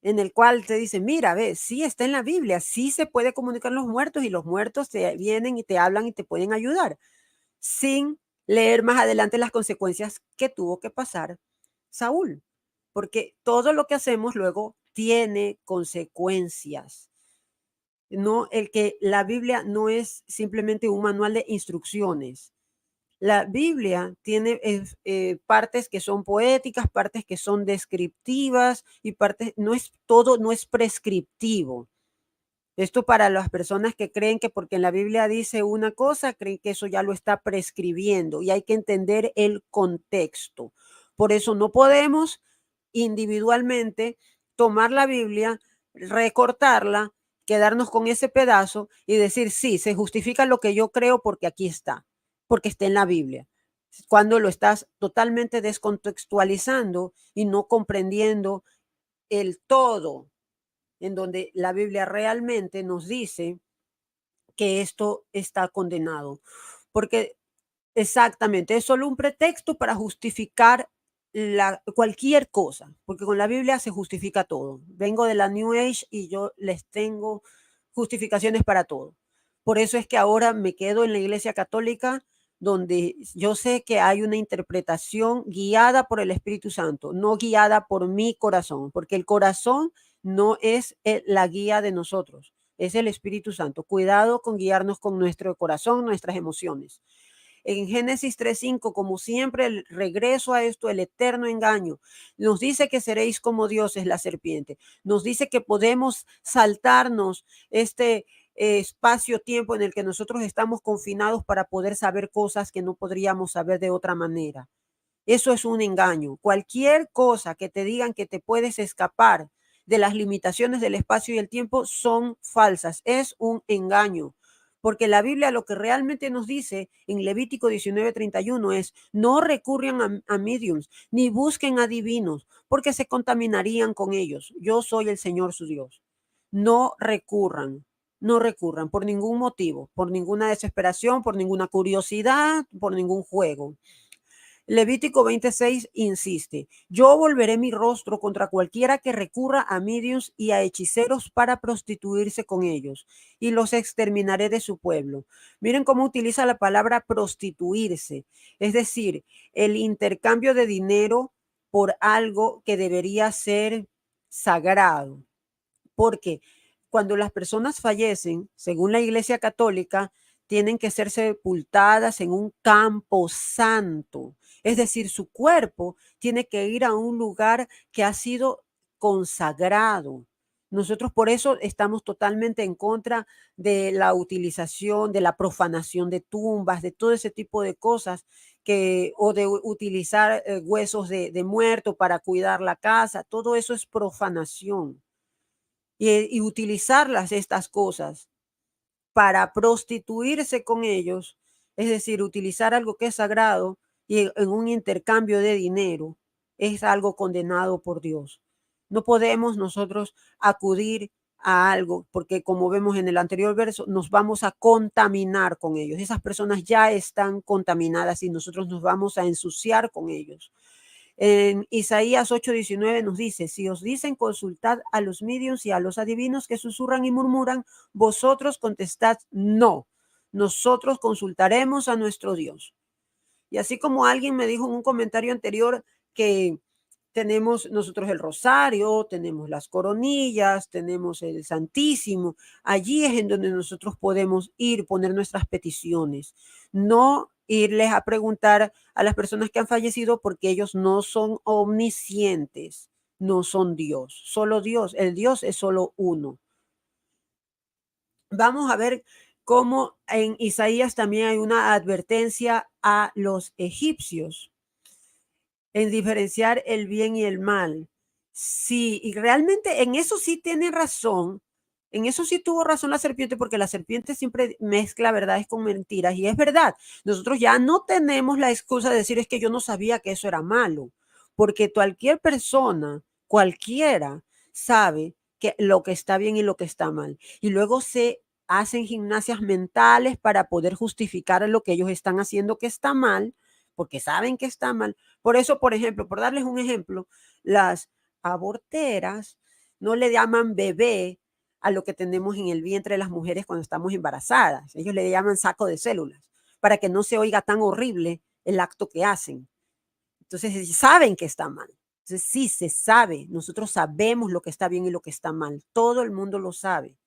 en el cual te dice, mira, ves, sí está en la Biblia, sí se puede comunicar los muertos y los muertos te vienen y te hablan y te pueden ayudar, sin leer más adelante las consecuencias que tuvo que pasar Saúl, porque todo lo que hacemos luego tiene consecuencias. No, la Biblia no es simplemente un manual de instrucciones. La Biblia tiene partes que son poéticas, partes que son descriptivas y partes, no es prescriptivo. Esto para las personas que creen que porque en la Biblia dice una cosa, creen que eso ya lo está prescribiendo y hay que entender el contexto. Por eso no podemos individualmente tomar la Biblia, recortarla, quedarnos con ese pedazo y decir, sí, se justifica lo que yo creo porque aquí está, porque está en la Biblia. Cuando lo estás totalmente descontextualizando y no comprendiendo el todo, en donde la Biblia realmente nos dice que esto está condenado. Porque exactamente es solo un pretexto para justificar cualquier cosa, porque con la Biblia se justifica todo. Vengo de la New Age y yo les tengo justificaciones para todo. Por eso es que ahora me quedo en la Iglesia Católica, donde yo sé que hay una interpretación guiada por el Espíritu Santo, no guiada por mi corazón, porque el corazón no es la guía de nosotros, es el Espíritu Santo. Cuidado con guiarnos con nuestro corazón, nuestras emociones. En Génesis 3:5, como siempre, el regreso a esto, el eterno engaño. Nos dice que seréis como dioses, la serpiente. Nos dice que podemos saltarnos este espacio-tiempo en el que nosotros estamos confinados para poder saber cosas que no podríamos saber de otra manera. Eso es un engaño. Cualquier cosa que te digan que te puedes escapar de las limitaciones del espacio y el tiempo son falsas. Es un engaño. Porque la Biblia lo que realmente nos dice en Levítico 19:31 es: no recurran a mediums, ni busquen a divinos, porque se contaminarían con ellos. Yo soy el Señor su Dios. No recurran, no recurran por ningún motivo, por ninguna desesperación, por ninguna curiosidad, por ningún juego. Levítico 26 insiste: yo volveré mi rostro contra cualquiera que recurra a medios y a hechiceros para prostituirse con ellos, y los exterminaré de su pueblo. Miren cómo utiliza la palabra prostituirse, es decir, el intercambio de dinero por algo que debería ser sagrado. Porque cuando las personas fallecen, según la Iglesia Católica, tienen que ser sepultadas en un campo santo. Es decir, su cuerpo tiene que ir a un lugar que ha sido consagrado. Nosotros por eso estamos totalmente en contra de la utilización, de la profanación de tumbas, de todo ese tipo de cosas, o de utilizar huesos de muerto para cuidar la casa. Todo eso es profanación. Y utilizarlas estas cosas para prostituirse con ellos, es decir, utilizar algo que es sagrado y en un intercambio de dinero, es algo condenado por Dios. No podemos nosotros acudir a algo porque, como vemos en el anterior verso, nos vamos a contaminar con ellos. Esas personas ya están contaminadas y nosotros nos vamos a ensuciar con ellos. En Isaías 8:19 nos dice: si os dicen consultad a los medios y a los adivinos que susurran y murmuran, vosotros contestad no, nosotros consultaremos a nuestro Dios. Y así como alguien me dijo en un comentario anterior que tenemos nosotros el rosario, tenemos las coronillas, tenemos el Santísimo, allí es en donde nosotros podemos ir, poner nuestras peticiones, no irles a preguntar a las personas que han fallecido, porque ellos no son omniscientes, no son Dios, solo Dios, el Dios es solo uno. Vamos a ver cómo en Isaías también hay una advertencia a los egipcios en diferenciar el bien y el mal. Sí, y realmente en eso sí tiene razón. En eso sí tuvo razón la serpiente, porque la serpiente siempre mezcla verdades con mentiras, y es verdad. Nosotros ya no tenemos la excusa de decir: es que yo no sabía que eso era malo, porque cualquier persona, cualquiera, sabe que lo que está bien y lo que está mal. Y luego se hacen gimnasias mentales para poder justificar lo que ellos están haciendo que está mal, porque saben que está mal. Por eso, por ejemplo, por darles un ejemplo, las aborteras no le llaman bebé a lo que tenemos en el vientre de las mujeres cuando estamos embarazadas. Ellos le llaman saco de células, para que no se oiga tan horrible el acto que hacen. Entonces, saben que está mal. Entonces, sí, se sabe. Nosotros sabemos lo que está bien y lo que está mal. Todo el mundo lo sabe.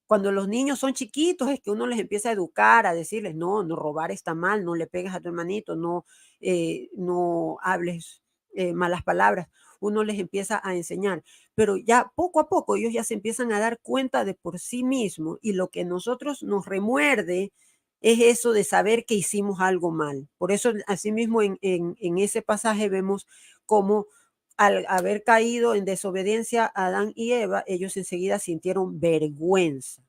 Cuando los niños son chiquitos es que uno les empieza a educar, a decirles: no, no robar está mal, no le pegues a tu hermanito, no hables malas palabras. Uno les empieza a enseñar, pero ya poco a poco ellos ya se empiezan a dar cuenta de por sí mismos, y lo que nosotros nos remuerde es eso de saber que hicimos algo mal. Por eso, asimismo, en ese pasaje vemos cómo al haber caído en desobediencia a Adán y Eva, ellos enseguida sintieron vergüenza,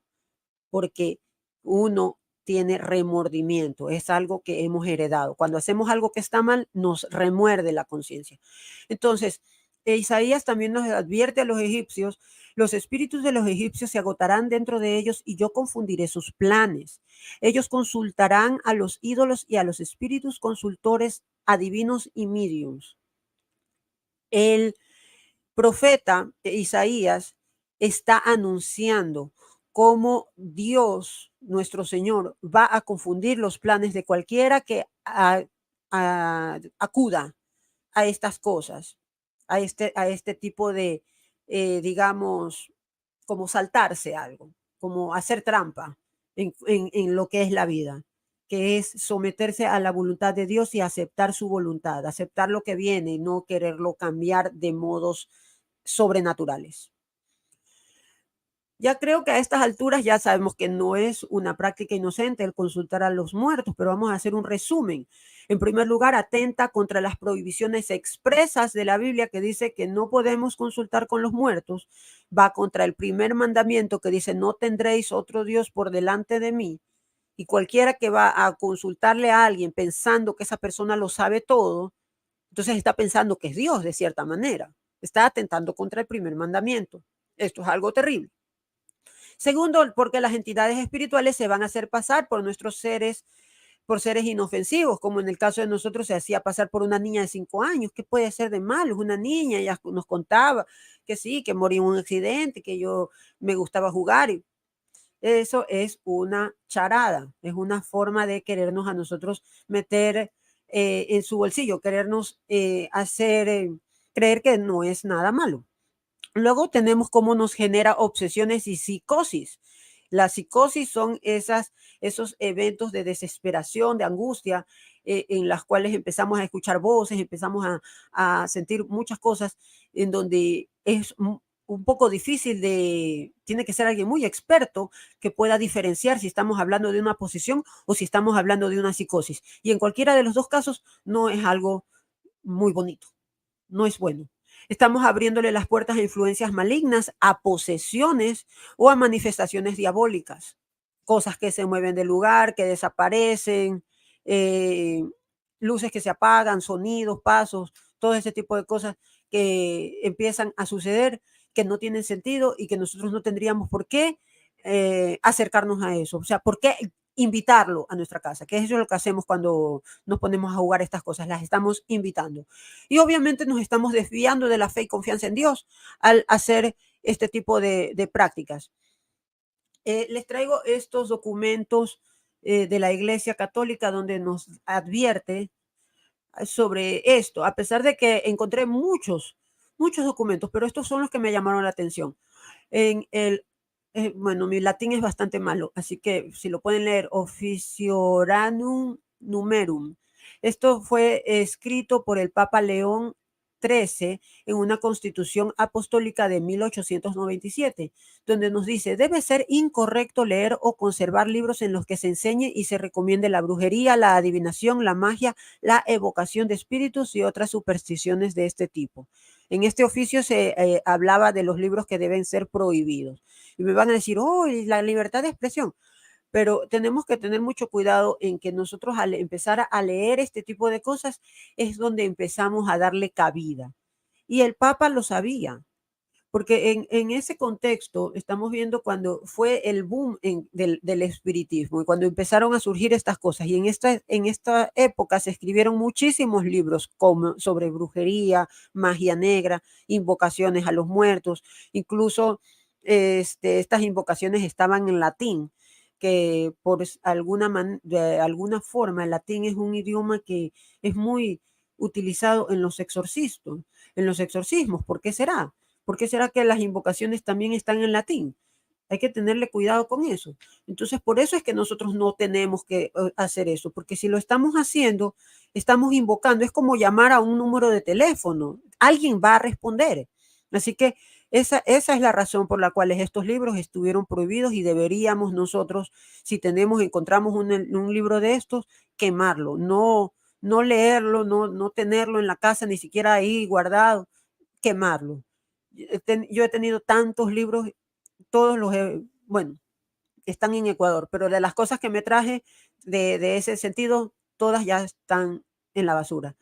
porque uno tiene remordimiento, es algo que hemos heredado. Cuando hacemos algo que está mal, nos remuerde la conciencia. Entonces, Isaías también nos advierte a los egipcios: los espíritus de los egipcios se agotarán dentro de ellos, y yo confundiré sus planes. Ellos consultarán a los ídolos y a los espíritus consultores, adivinos y mediums. El profeta Isaías está anunciando cómo Dios, nuestro Señor, va a confundir los planes de cualquiera que acuda a estas cosas, a este tipo de, digamos, como saltarse algo, como hacer trampa en lo que es la vida, que es someterse a la voluntad de Dios y aceptar su voluntad, aceptar lo que viene y no quererlo cambiar de modos sobrenaturales. Ya creo que a estas alturas ya sabemos que no es una práctica inocente el consultar a los muertos, pero vamos a hacer un resumen. En primer lugar, atenta contra las prohibiciones expresas de la Biblia que dice que no podemos consultar con los muertos. Va contra el primer mandamiento que dice no tendréis otro Dios por delante de mí. Y cualquiera que va a consultarle a alguien pensando que esa persona lo sabe todo, entonces está pensando que es Dios de cierta manera. Está atentando contra el primer mandamiento. Esto es algo terrible. Segundo, porque las entidades espirituales se van a hacer pasar por nuestros seres, por seres inofensivos, como en el caso de nosotros se hacía pasar por una niña de 5 años. ¿Qué puede ser de malo? Es una niña, ella nos contaba que sí, que morí en un accidente, que yo me gustaba jugar. Y eso es una charada, es una forma de querernos a nosotros meter en su bolsillo, querernos creer que no es nada malo. Luego tenemos cómo nos genera obsesiones y psicosis. La psicosis son esos eventos de desesperación, de angustia, en las cuales empezamos a escuchar voces, empezamos a sentir muchas cosas en donde es un poco difícil tiene que ser alguien muy experto que pueda diferenciar si estamos hablando de una posesión o si estamos hablando de una psicosis. Y en cualquiera de los dos casos no es algo muy bonito, no es bueno. Estamos abriéndole las puertas a influencias malignas, a posesiones o a manifestaciones diabólicas. Cosas que se mueven del lugar, que desaparecen, eh, luces que se apagan, sonidos, pasos, todo ese tipo de cosas que empiezan a suceder, que no tienen sentido y que nosotros no tendríamos por qué acercarnos a eso. O sea, ¿por qué invitarlo a nuestra casa? Que eso es lo que hacemos cuando nos ponemos a jugar estas cosas, las estamos invitando. Y obviamente nos estamos desviando de la fe y confianza en Dios al hacer este tipo de prácticas. Les traigo estos documentos de la Iglesia Católica donde nos advierte sobre esto, a pesar de que encontré muchos documentos, pero estos son los que me llamaron la atención. En el, bueno, mi latín es bastante malo, así que si lo pueden leer, Officioranum Numerum. Esto fue escrito por el Papa León XIII en una constitución apostólica de 1897, donde nos dice, debe ser incorrecto leer o conservar libros en los que se enseñe y se recomiende la brujería, la adivinación, la magia, la evocación de espíritus y otras supersticiones de este tipo. En este oficio se hablaba de los libros que deben ser prohibidos. Y me van a decir, oh, y la libertad de expresión. Pero tenemos que tener mucho cuidado en que nosotros al empezar a leer este tipo de cosas es donde empezamos a darle cabida. Y el Papa lo sabía, porque en ese contexto estamos viendo cuando fue el boom del espiritismo y cuando empezaron a surgir estas cosas. Y en esta época se escribieron muchísimos libros sobre brujería, magia negra, invocaciones a los muertos. Incluso estas invocaciones estaban en latín, que de alguna forma el latín es un idioma que es muy utilizado en los exorcismos. ¿Por qué será? ¿Por qué será que las invocaciones también están en latín? Hay que tenerle cuidado con eso. Entonces, por eso es que nosotros no tenemos que hacer eso, porque si lo estamos haciendo, estamos invocando, es como llamar a un número de teléfono. Alguien va a responder. Así que esa es la razón por la cual estos libros estuvieron prohibidos y deberíamos nosotros, si encontramos un libro de estos, quemarlo, no leerlo, no tenerlo en la casa, ni siquiera ahí guardado, quemarlo. Yo he tenido tantos libros, todos bueno, están en Ecuador, pero de las cosas que me traje de ese sentido, todas ya están en la basura.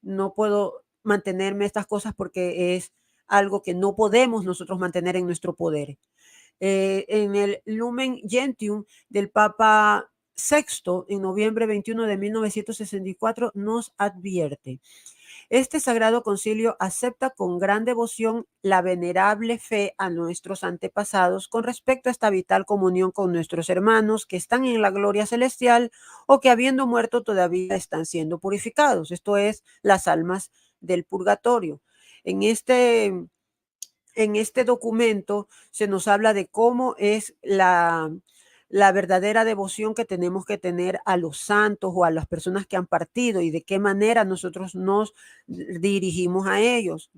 No puedo mantenerme estas cosas porque es algo que no podemos nosotros mantener en nuestro poder. En el Lumen Gentium del Papa VI, en noviembre 21 de 1964, nos advierte: este sagrado concilio acepta con gran devoción la venerable fe a nuestros antepasados con respecto a esta vital comunión con nuestros hermanos que están en la gloria celestial o que habiendo muerto todavía están siendo purificados. Esto es, las almas del purgatorio. En este documento se nos habla de cómo es la verdadera devoción que tenemos que tener a los santos o a las personas que han partido y de qué manera nosotros nos dirigimos a ellos,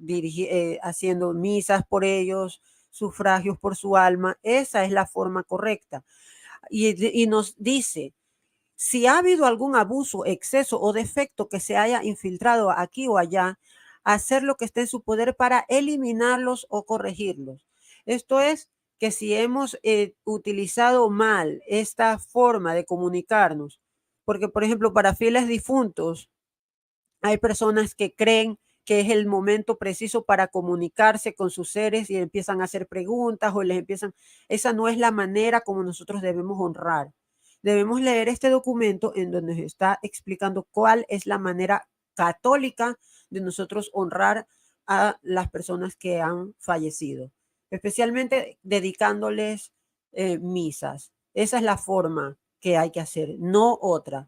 haciendo misas por ellos, sufragios por su alma. Esa es la forma correcta. Y nos dice: si ha habido algún abuso, exceso o defecto que se haya infiltrado aquí o allá, hacer lo que esté en su poder para eliminarlos o corregirlos. Esto es, que si hemos utilizado mal esta forma de comunicarnos, porque por ejemplo para fieles difuntos hay personas que creen que es el momento preciso para comunicarse con sus seres y empiezan a hacer preguntas o les empiezan. Esa no es la manera como nosotros debemos honrar. Debemos leer este documento en donde nos está explicando cuál es la manera católica de nosotros honrar a las personas que han fallecido, especialmente dedicándoles misas. Esa es la forma que hay que hacer, no otra.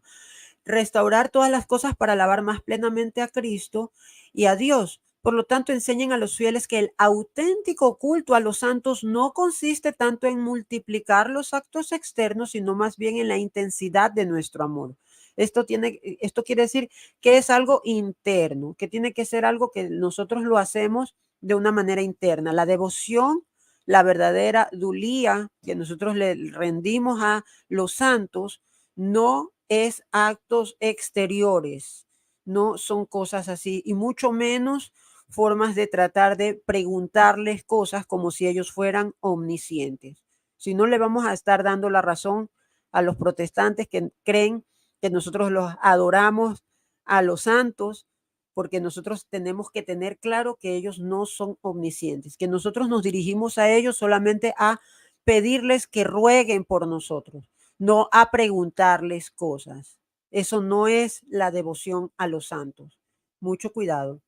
Restaurar todas las cosas para alabar más plenamente a Cristo y a Dios. Por lo tanto, enseñen a los fieles que el auténtico culto a los santos no consiste tanto en multiplicar los actos externos, sino más bien en la intensidad de nuestro amor. Esto quiere decir que es algo interno, que tiene que ser algo que nosotros lo hacemos de una manera interna. La devoción, la verdadera dulía que nosotros le rendimos a los santos, no es actos exteriores, no son cosas así, y mucho menos formas de tratar de preguntarles cosas como si ellos fueran omniscientes. Si no, le vamos a estar dando la razón a los protestantes que creen que nosotros los adoramos a los santos, porque nosotros tenemos que tener claro que ellos no son omniscientes, que nosotros nos dirigimos a ellos solamente a pedirles que rueguen por nosotros, no a preguntarles cosas. Eso no es la devoción a los santos. Mucho cuidado.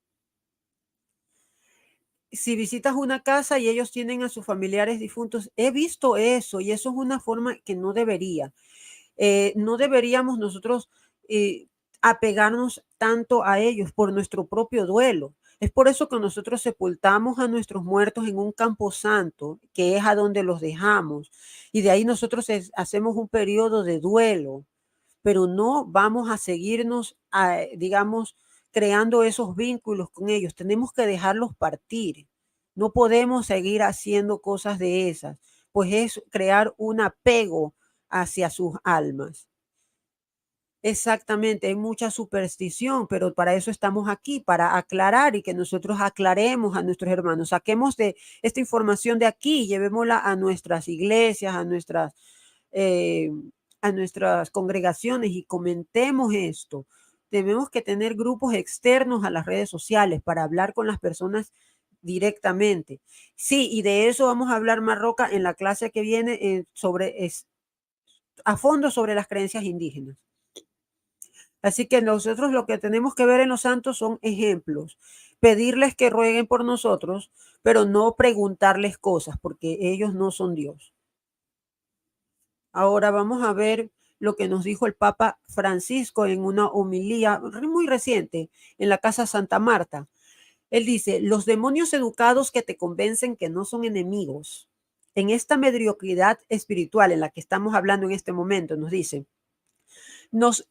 Si visitas una casa y ellos tienen a sus familiares difuntos, he visto eso y eso es una forma que no debería. No deberíamos nosotros apegarnos tanto a ellos por nuestro propio duelo. Es por eso que nosotros sepultamos a nuestros muertos en un camposanto, que es a donde los dejamos. Y de ahí nosotros hacemos un periodo de duelo, pero no vamos a seguirnos, digamos, creando esos vínculos con ellos. Tenemos que dejarlos partir. No podemos seguir haciendo cosas de esas, pues es crear un apego hacia sus almas. Exactamente, hay mucha superstición, pero para eso estamos aquí, para aclarar y que nosotros aclaremos a nuestros hermanos. Saquemos de esta información de aquí, llevémosla a nuestras iglesias, eh, a nuestras congregaciones y comentemos esto. Tenemos que tener grupos externos a las redes sociales para hablar con las personas directamente. Sí, y de eso vamos a hablar, Marroca, en la clase que viene a fondo sobre las creencias indígenas. Así que nosotros lo que tenemos que ver en los santos son ejemplos, pedirles que rueguen por nosotros, pero no preguntarles cosas, porque ellos no son Dios. Ahora vamos a ver lo que nos dijo el Papa Francisco en una homilía muy reciente en la Casa Santa Marta. Él dice: los demonios educados que te convencen que no son enemigos. En esta mediocridad espiritual en la que estamos hablando en este momento, nos dice,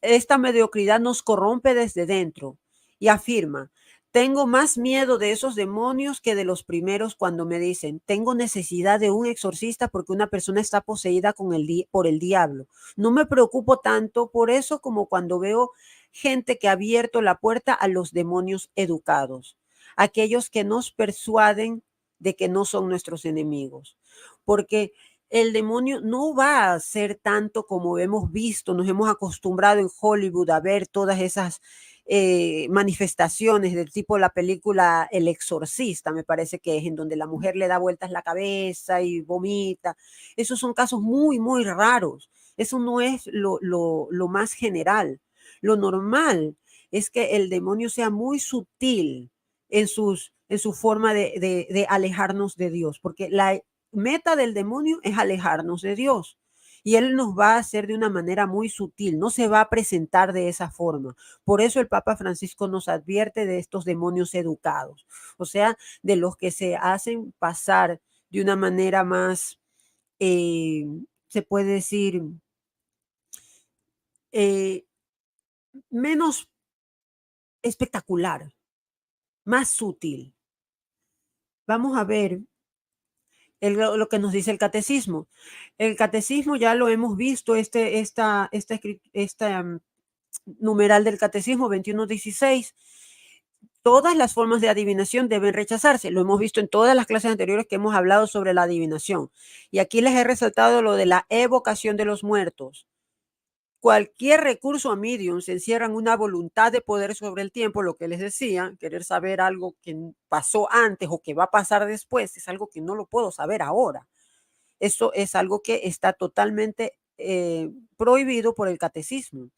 esta mediocridad nos corrompe desde dentro, y afirma: tengo más miedo de esos demonios que de los primeros cuando me dicen, tengo necesidad de un exorcista porque una persona está poseída por el diablo. No me preocupo tanto por eso como cuando veo gente que ha abierto la puerta a los demonios educados, aquellos que nos persuaden de que no son nuestros enemigos, porque el demonio no va a ser tanto como hemos visto, nos hemos acostumbrado en Hollywood a ver todas esas manifestaciones del tipo la película El Exorcista, me parece que es, en donde la mujer le da vueltas la cabeza y vomita. Esos son casos muy, muy raros. Eso no es lo más general. Lo normal es que el demonio sea muy sutil en su forma de alejarnos de Dios, porque la meta del demonio es alejarnos de Dios. Y él nos va a hacer de una manera muy sutil, no se va a presentar de esa forma. Por eso el Papa Francisco nos advierte de estos demonios educados, o sea, de los que se hacen pasar de una manera más, se puede decir, eh, menos espectacular, más sutil. Vamos a ver lo que nos dice el catecismo. El catecismo ya lo hemos visto, esta numeral del catecismo 2116. Todas las formas de adivinación deben rechazarse. Lo hemos visto en todas las clases anteriores que hemos hablado sobre la adivinación. Y aquí les he resaltado lo de la evocación de los muertos. Cualquier recurso a medium se encierra en una voluntad de poder sobre el tiempo, lo que les decía, querer saber algo que pasó antes o que va a pasar después, es algo que no lo puedo saber ahora. Eso es algo que está totalmente prohibido por el catecismo.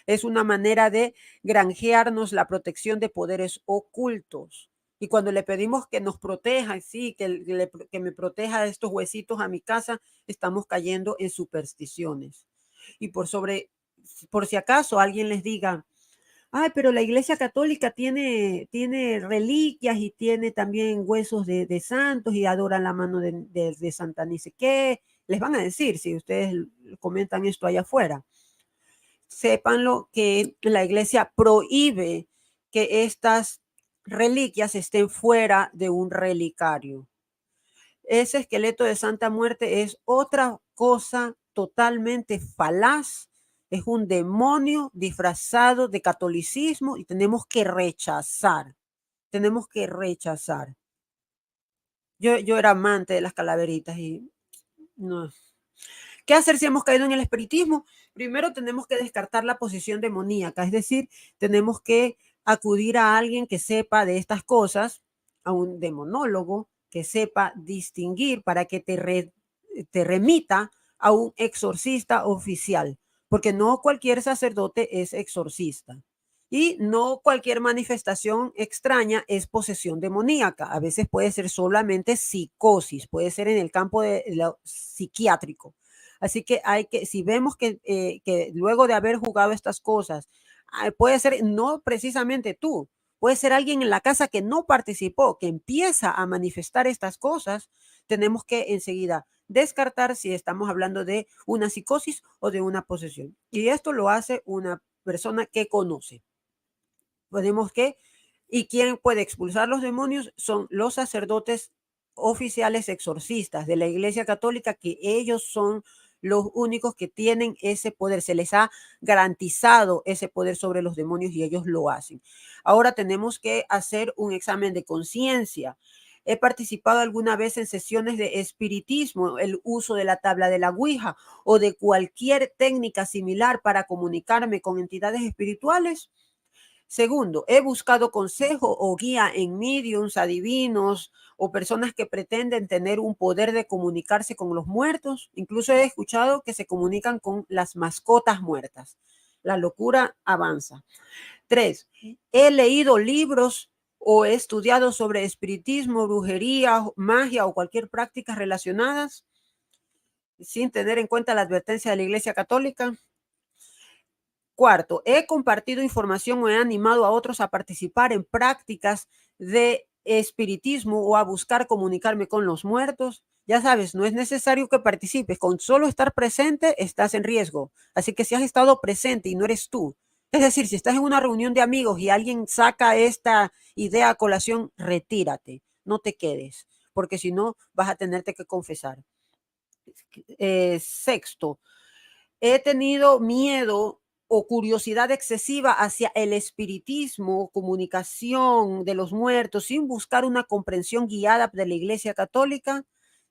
Es una manera de granjearnos la protección de poderes ocultos. Y cuando le pedimos que nos proteja, sí, que me proteja de estos huesitos a mi casa, estamos cayendo en supersticiones. Y por si acaso alguien les diga, ay, pero la Iglesia Católica tiene reliquias y tiene también huesos de santos y adoran la mano de Santa ni sé qué, les van a decir si ustedes comentan esto allá afuera. Sépanlo que la Iglesia prohíbe que estas reliquias estén fuera de un relicario. Ese esqueleto de Santa Muerte es otra cosa totalmente falaz. Es un demonio disfrazado de catolicismo y tenemos que rechazar. Tenemos que rechazar. Yo era amante de las calaveritas y no. ¿Qué hacer si hemos caído en el espiritismo? Primero tenemos que descartar la posición demoníaca, es decir, tenemos que acudir a alguien que sepa de estas cosas, a un demonólogo que sepa distinguir para que te remita a un exorcista oficial, porque no cualquier sacerdote es exorcista. Y no cualquier manifestación extraña es posesión demoníaca. A veces puede ser solamente psicosis, puede ser en el campo de lo psiquiátrico. Así que si vemos que luego de haber jugado estas cosas, puede ser no precisamente tú, puede ser alguien en la casa que no participó, que empieza a manifestar estas cosas, tenemos que enseguida descartar si estamos hablando de una psicosis o de una posesión. Y esto lo hace una persona que conoce. ¿Y quién puede expulsar los demonios? Son los sacerdotes oficiales exorcistas de la Iglesia Católica, que ellos son los únicos que tienen ese poder. Se les ha garantizado ese poder sobre los demonios y ellos lo hacen. Ahora tenemos que hacer un examen de conciencia. He participado alguna vez en sesiones de espiritismo, el uso de la tabla de la Ouija o de cualquier técnica similar para comunicarme con entidades espirituales. Segundo, he buscado consejo o guía en mediums, adivinos o personas que pretenden tener un poder de comunicarse con los muertos. Incluso he escuchado que se comunican con las mascotas muertas. La locura avanza. 3, he leído libros o he estudiado sobre espiritismo, brujería, magia o cualquier práctica relacionadas sin tener en cuenta la advertencia de la Iglesia Católica. Cuarto, he compartido información o he animado a otros a participar en prácticas de espiritismo o a buscar comunicarme con los muertos. Ya sabes, no es necesario que participes. Con solo estar presente estás en riesgo. Así que si has estado presente y no eres tú, es decir, si estás en una reunión de amigos y alguien saca esta idea a colación, retírate, no te quedes, porque si no vas a tenerte que confesar. Sexto, he tenido miedo o curiosidad excesiva hacia el espiritismo, comunicación de los muertos, sin buscar una comprensión guiada de la Iglesia Católica.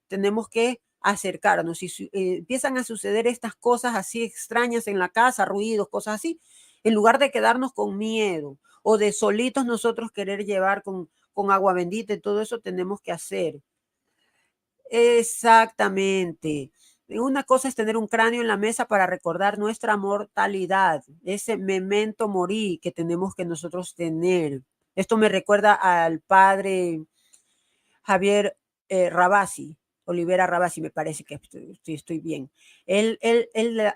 Tenemos que acercarnos. Si empiezan a suceder estas cosas así extrañas en la casa, ruidos, cosas así, en lugar de quedarnos con miedo o de solitos nosotros querer llevar con agua bendita y todo eso, tenemos que hacer. Exactamente. Una cosa es tener un cráneo en la mesa para recordar nuestra mortalidad, ese memento mori que tenemos que nosotros tener. Esto me recuerda al padre Javier Rabasi, Olivera Rabasi, me parece que estoy bien. Él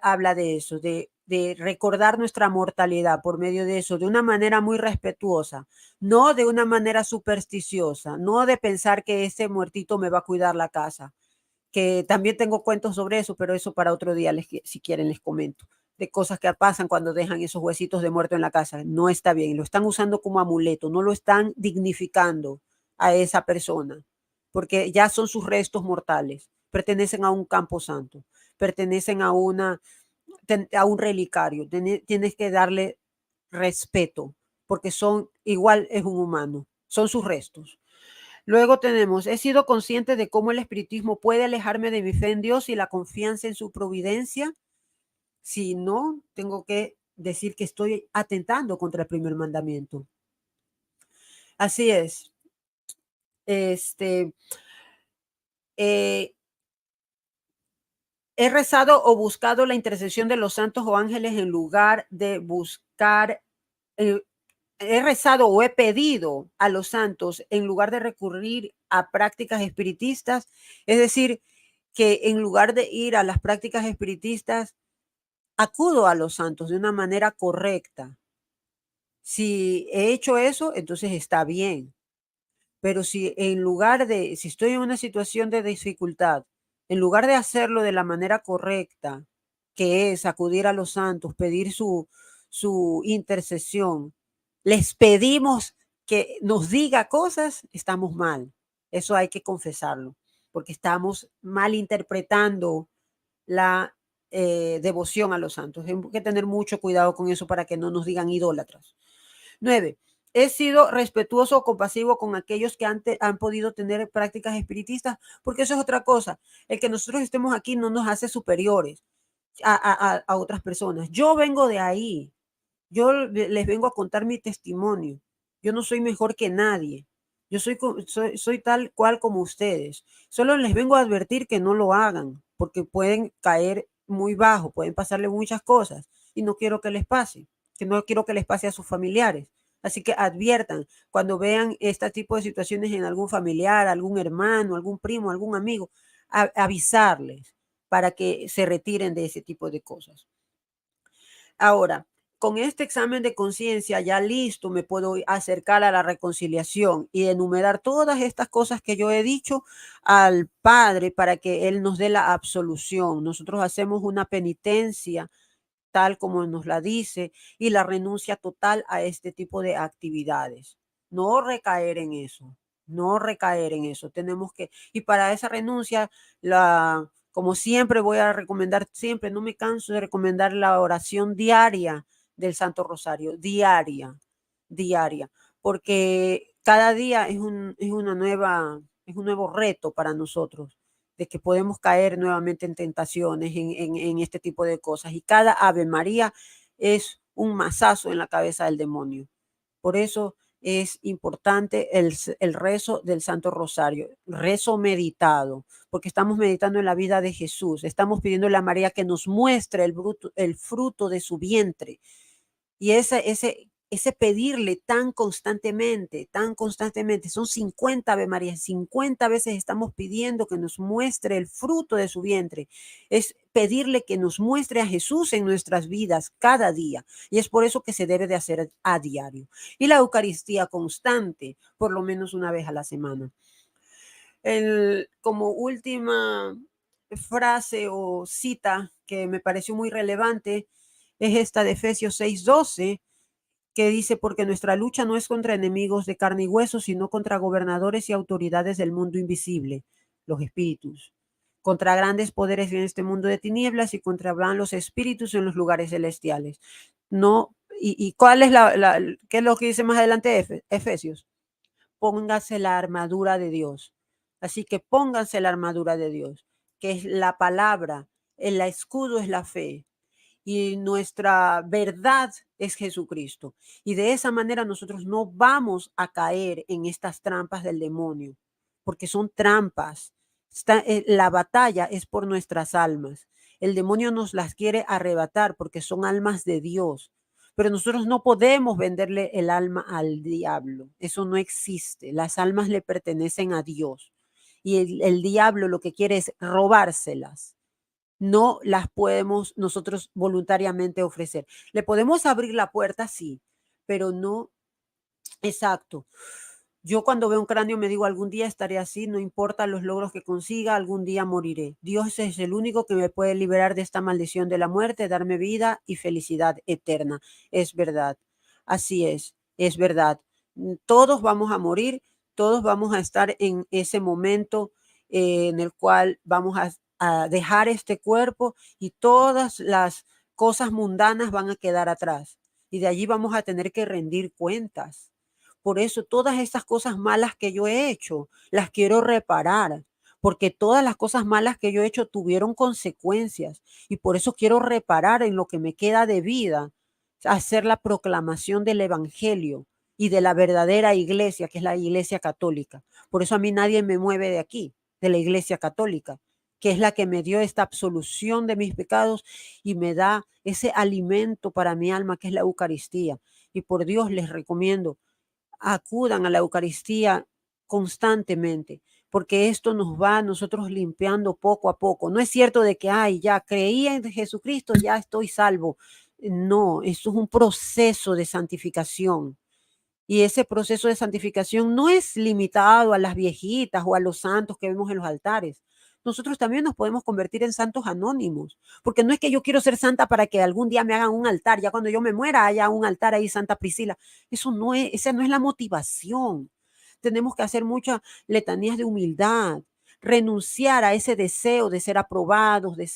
habla de eso, de recordar nuestra mortalidad por medio de eso, de una manera muy respetuosa, no de una manera supersticiosa, no de pensar que ese muertito me va a cuidar la casa, que también tengo cuentos sobre eso, pero eso para otro día, si quieren les comento, de cosas que pasan cuando dejan esos huesitos de muerto en la casa. No está bien, lo están usando como amuleto, no lo están dignificando a esa persona, porque ya son sus restos mortales, pertenecen a un camposanto, pertenecen a un relicario, tienes que darle respeto, porque igual es un humano, son sus restos. Luego tenemos, he sido consciente de cómo el espiritismo puede alejarme de mi fe en Dios y la confianza en su providencia. Si no, tengo que decir que estoy atentando contra el primer mandamiento. Así es. Eh, he rezado o buscado la intercesión de los santos o ángeles en lugar de buscar, he rezado o he pedido a los santos en lugar de recurrir a prácticas espiritistas. Es decir, que en lugar de ir a las prácticas espiritistas, acudo a los santos de una manera correcta. Si he hecho eso, entonces está bien. Pero si estoy en una situación de dificultad, en lugar de hacerlo de la manera correcta, que es acudir a los santos, pedir su intercesión, les pedimos que nos diga cosas, estamos mal. Eso hay que confesarlo, porque estamos malinterpretando la devoción a los santos. Hay que tener mucho cuidado con eso para que no nos digan idólatras. 9. He sido respetuoso o compasivo con aquellos que han podido tener prácticas espiritistas, porque eso es otra cosa. El que nosotros estemos aquí no nos hace superiores a otras personas. Yo vengo de ahí. Yo les vengo a contar mi testimonio. Yo no soy mejor que nadie. Yo soy tal cual como ustedes. Solo les vengo a advertir que no lo hagan, porque pueden caer muy bajo, pueden pasarle muchas cosas y no quiero que les pase, que no quiero que les pase a sus familiares. Así que adviertan cuando vean este tipo de situaciones en algún familiar, algún hermano, algún primo, algún amigo, avisarles para que se retiren de ese tipo de cosas. Ahora, con este examen de conciencia ya listo, me puedo acercar a la reconciliación y enumerar todas estas cosas que yo he dicho al Padre para que Él nos dé la absolución. Nosotros hacemos una penitencia tal como nos la dice y la renuncia total a este tipo de actividades. No recaer en eso, no recaer en eso. Tenemos que, y para esa renuncia, como siempre voy a recomendar, siempre no me canso de recomendar la oración diaria del Santo Rosario, diaria, porque cada día es un nuevo reto para nosotros, de que podemos caer nuevamente en tentaciones, en este tipo de cosas. Y cada Ave María es un mazazo en la cabeza del demonio. Por eso es importante el rezo del Santo Rosario, rezo meditado, porque estamos meditando en la vida de Jesús. Estamos pidiéndole a María que nos muestre el fruto de su vientre. Y ese pedirle tan constantemente, son 50 Ave María, 50 veces estamos pidiendo que nos muestre el fruto de su vientre. Es pedirle que nos muestre a Jesús en nuestras vidas cada día. Y es por eso que se debe de hacer a diario. Y la Eucaristía constante, por lo menos una vez a la semana. Como última frase o cita que me pareció muy relevante, es esta de Efesios 6:12, que dice, porque nuestra lucha no es contra enemigos de carne y hueso, sino contra gobernadores y autoridades del mundo invisible, los espíritus, contra grandes poderes en este mundo de tinieblas y contra los espíritus en los lugares celestiales. No, ¿y cuál es qué es lo que dice más adelante Efesios? Póngase la armadura de Dios. Así que pónganse la armadura de Dios, que es la palabra, el escudo es la fe, y nuestra verdad es Jesucristo. Y de esa manera nosotros no vamos a caer en estas trampas del demonio, porque son trampas La batalla es por nuestras almas. El demonio nos las quiere arrebatar porque son almas de Dios. Pero nosotros no podemos venderle el alma al diablo. Eso no existe. Las almas le pertenecen a Dios. Y el diablo lo que quiere es robárselas. No las podemos nosotros voluntariamente ofrecer. Le podemos abrir la puerta, sí, pero no. Exacto. Yo cuando veo un cráneo me digo, algún día estaré así, no importa los logros que consiga, algún día moriré. Dios es el único que me puede liberar de esta maldición de la muerte, darme vida y felicidad eterna. Es verdad. Así es verdad. Todos vamos a morir, todos vamos a estar en ese momento en el cual vamos a dejar este cuerpo y todas las cosas mundanas van a quedar atrás. Y de allí vamos a tener que rendir cuentas. Por eso todas estas cosas malas que yo he hecho, las quiero reparar, porque todas las cosas malas que yo he hecho tuvieron consecuencias y por eso quiero reparar en lo que me queda de vida, hacer la proclamación del evangelio y de la verdadera iglesia, que es la iglesia católica. Por eso a mí nadie me mueve de aquí, de la iglesia católica, que es la que me dio esta absolución de mis pecados y me da ese alimento para mi alma, que es la Eucaristía. Y por Dios les recomiendo, acudan a la Eucaristía constantemente, porque esto nos va a nosotros limpiando poco a poco. No es cierto de que, ay, ya creí en Jesucristo, ya estoy salvo. No, esto es un proceso de santificación. Y ese proceso de santificación no es limitado a las viejitas o a los santos que vemos en los altares. Nosotros también nos podemos convertir en santos anónimos, porque no es que yo quiero ser santa para que algún día me hagan un altar, ya cuando yo me muera haya un altar ahí, Santa Priscila. Eso no es, esa no es la motivación. Tenemos que hacer muchas letanías de humildad, renunciar a ese deseo de ser aprobados, de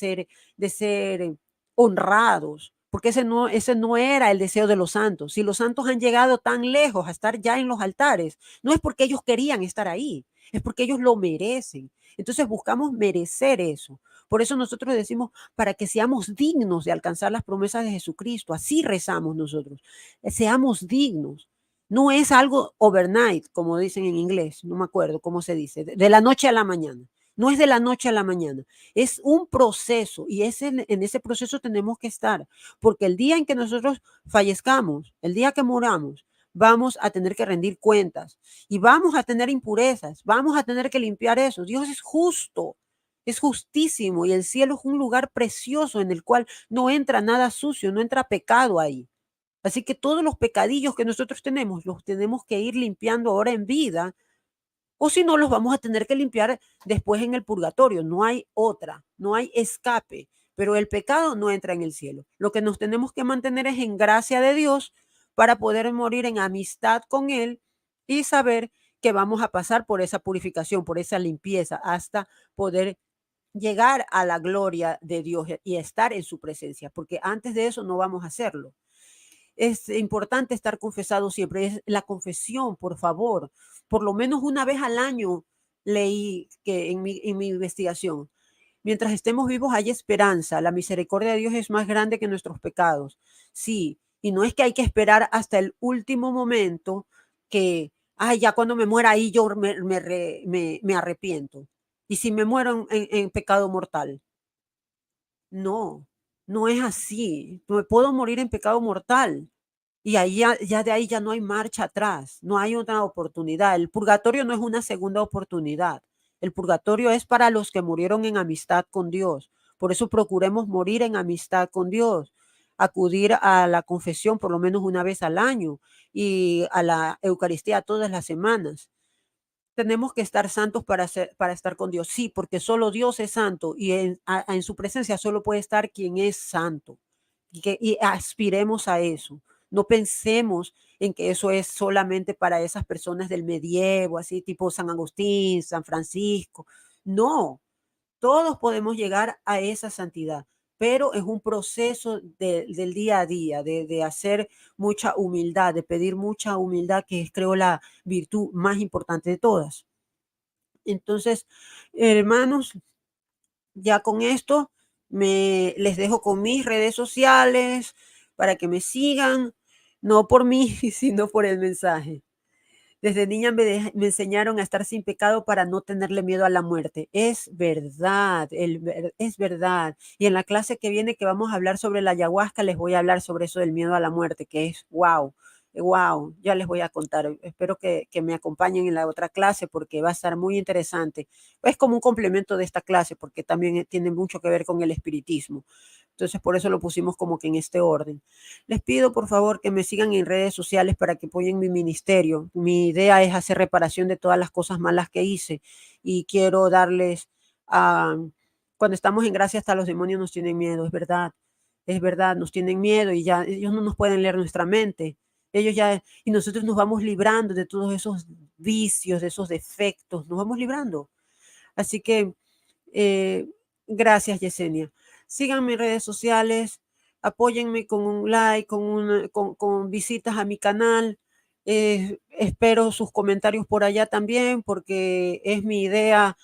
ser honrados, porque ese no era el deseo de los santos. Si los santos han llegado tan lejos a estar ya en los altares, no es porque ellos querían estar ahí, es porque ellos lo merecen. Entonces buscamos merecer eso. Por eso nosotros decimos, para que seamos dignos de alcanzar las promesas de Jesucristo. Así rezamos nosotros. Seamos dignos. No es algo overnight, como dicen en inglés, no me acuerdo cómo se dice, de la noche a la mañana. No es de la noche a la mañana, es un proceso y en ese proceso tenemos que estar, porque el día en que nosotros fallezcamos, el día que muramos, vamos a tener que rendir cuentas y vamos a tener impurezas, vamos a tener que limpiar eso. Dios es justo, es justísimo y el cielo es un lugar precioso en el cual no entra nada sucio, no entra pecado ahí. Así que todos los pecadillos que nosotros tenemos, los tenemos que ir limpiando ahora en vida, o si no, los vamos a tener que limpiar después en el purgatorio. No hay otra, no hay escape, pero el pecado no entra en el cielo. Lo que nos tenemos que mantener es en gracia de Dios para poder morir en amistad con Él y saber que vamos a pasar por esa purificación, por esa limpieza, hasta poder llegar a la gloria de Dios y estar en su presencia, porque antes de eso no vamos a hacerlo. Es importante estar confesado siempre. Es la confesión, por favor. Por lo menos una vez al año leí que en mi investigación. Mientras estemos vivos hay esperanza. La misericordia de Dios es más grande que nuestros pecados. Sí, y no es que hay que esperar hasta el último momento que, ay, ya cuando me muera ahí yo me arrepiento. Y si me muero en pecado mortal. No, no es así. Me puedo morir en pecado mortal. Y ahí ya de ahí ya no hay marcha atrás, no hay otra oportunidad. El purgatorio no es una segunda oportunidad. El purgatorio es para los que murieron en amistad con Dios. Por eso procuremos morir en amistad con Dios, acudir a la confesión por lo menos una vez al año y a la Eucaristía todas las semanas. Tenemos que estar santos para estar con Dios. Sí, porque solo Dios es santo y en su presencia solo puede estar quien es santo. Y aspiremos a eso. No pensemos en que eso es solamente para esas personas del medievo, así tipo San Agustín, San Francisco. No, todos podemos llegar a esa santidad, pero es un proceso del día a día, de hacer mucha humildad, de pedir mucha humildad, que es, creo, la virtud más importante de todas. Entonces, hermanos, ya con esto les dejo con mis redes sociales para que me sigan, no por mí, sino por el mensaje. Desde niña me enseñaron a estar sin pecado para no tenerle miedo a la muerte. Es verdad, es verdad. Y en la clase que viene que vamos a hablar sobre la ayahuasca, les voy a hablar sobre eso del miedo a la muerte, que es wow. Wow, ya les voy a contar. Espero que me acompañen en la otra clase porque va a estar muy interesante. Es como un complemento de esta clase porque también tiene mucho que ver con el espiritismo. Entonces, por eso lo pusimos como que en este orden. Les pido, por favor, que me sigan en redes sociales para que apoyen mi ministerio. Mi idea es hacer reparación de todas las cosas malas que hice y quiero darles cuando estamos en gracia hasta los demonios nos tienen miedo, es verdad, nos tienen miedo y ya ellos no nos pueden leer nuestra mente. Ellos ya, y nosotros nos vamos librando de todos esos vicios, de esos defectos, nos vamos librando. Así que, gracias, Yesenia. Síganme en redes sociales, apóyenme con un like, con visitas a mi canal. Espero sus comentarios por allá también, porque es mi idea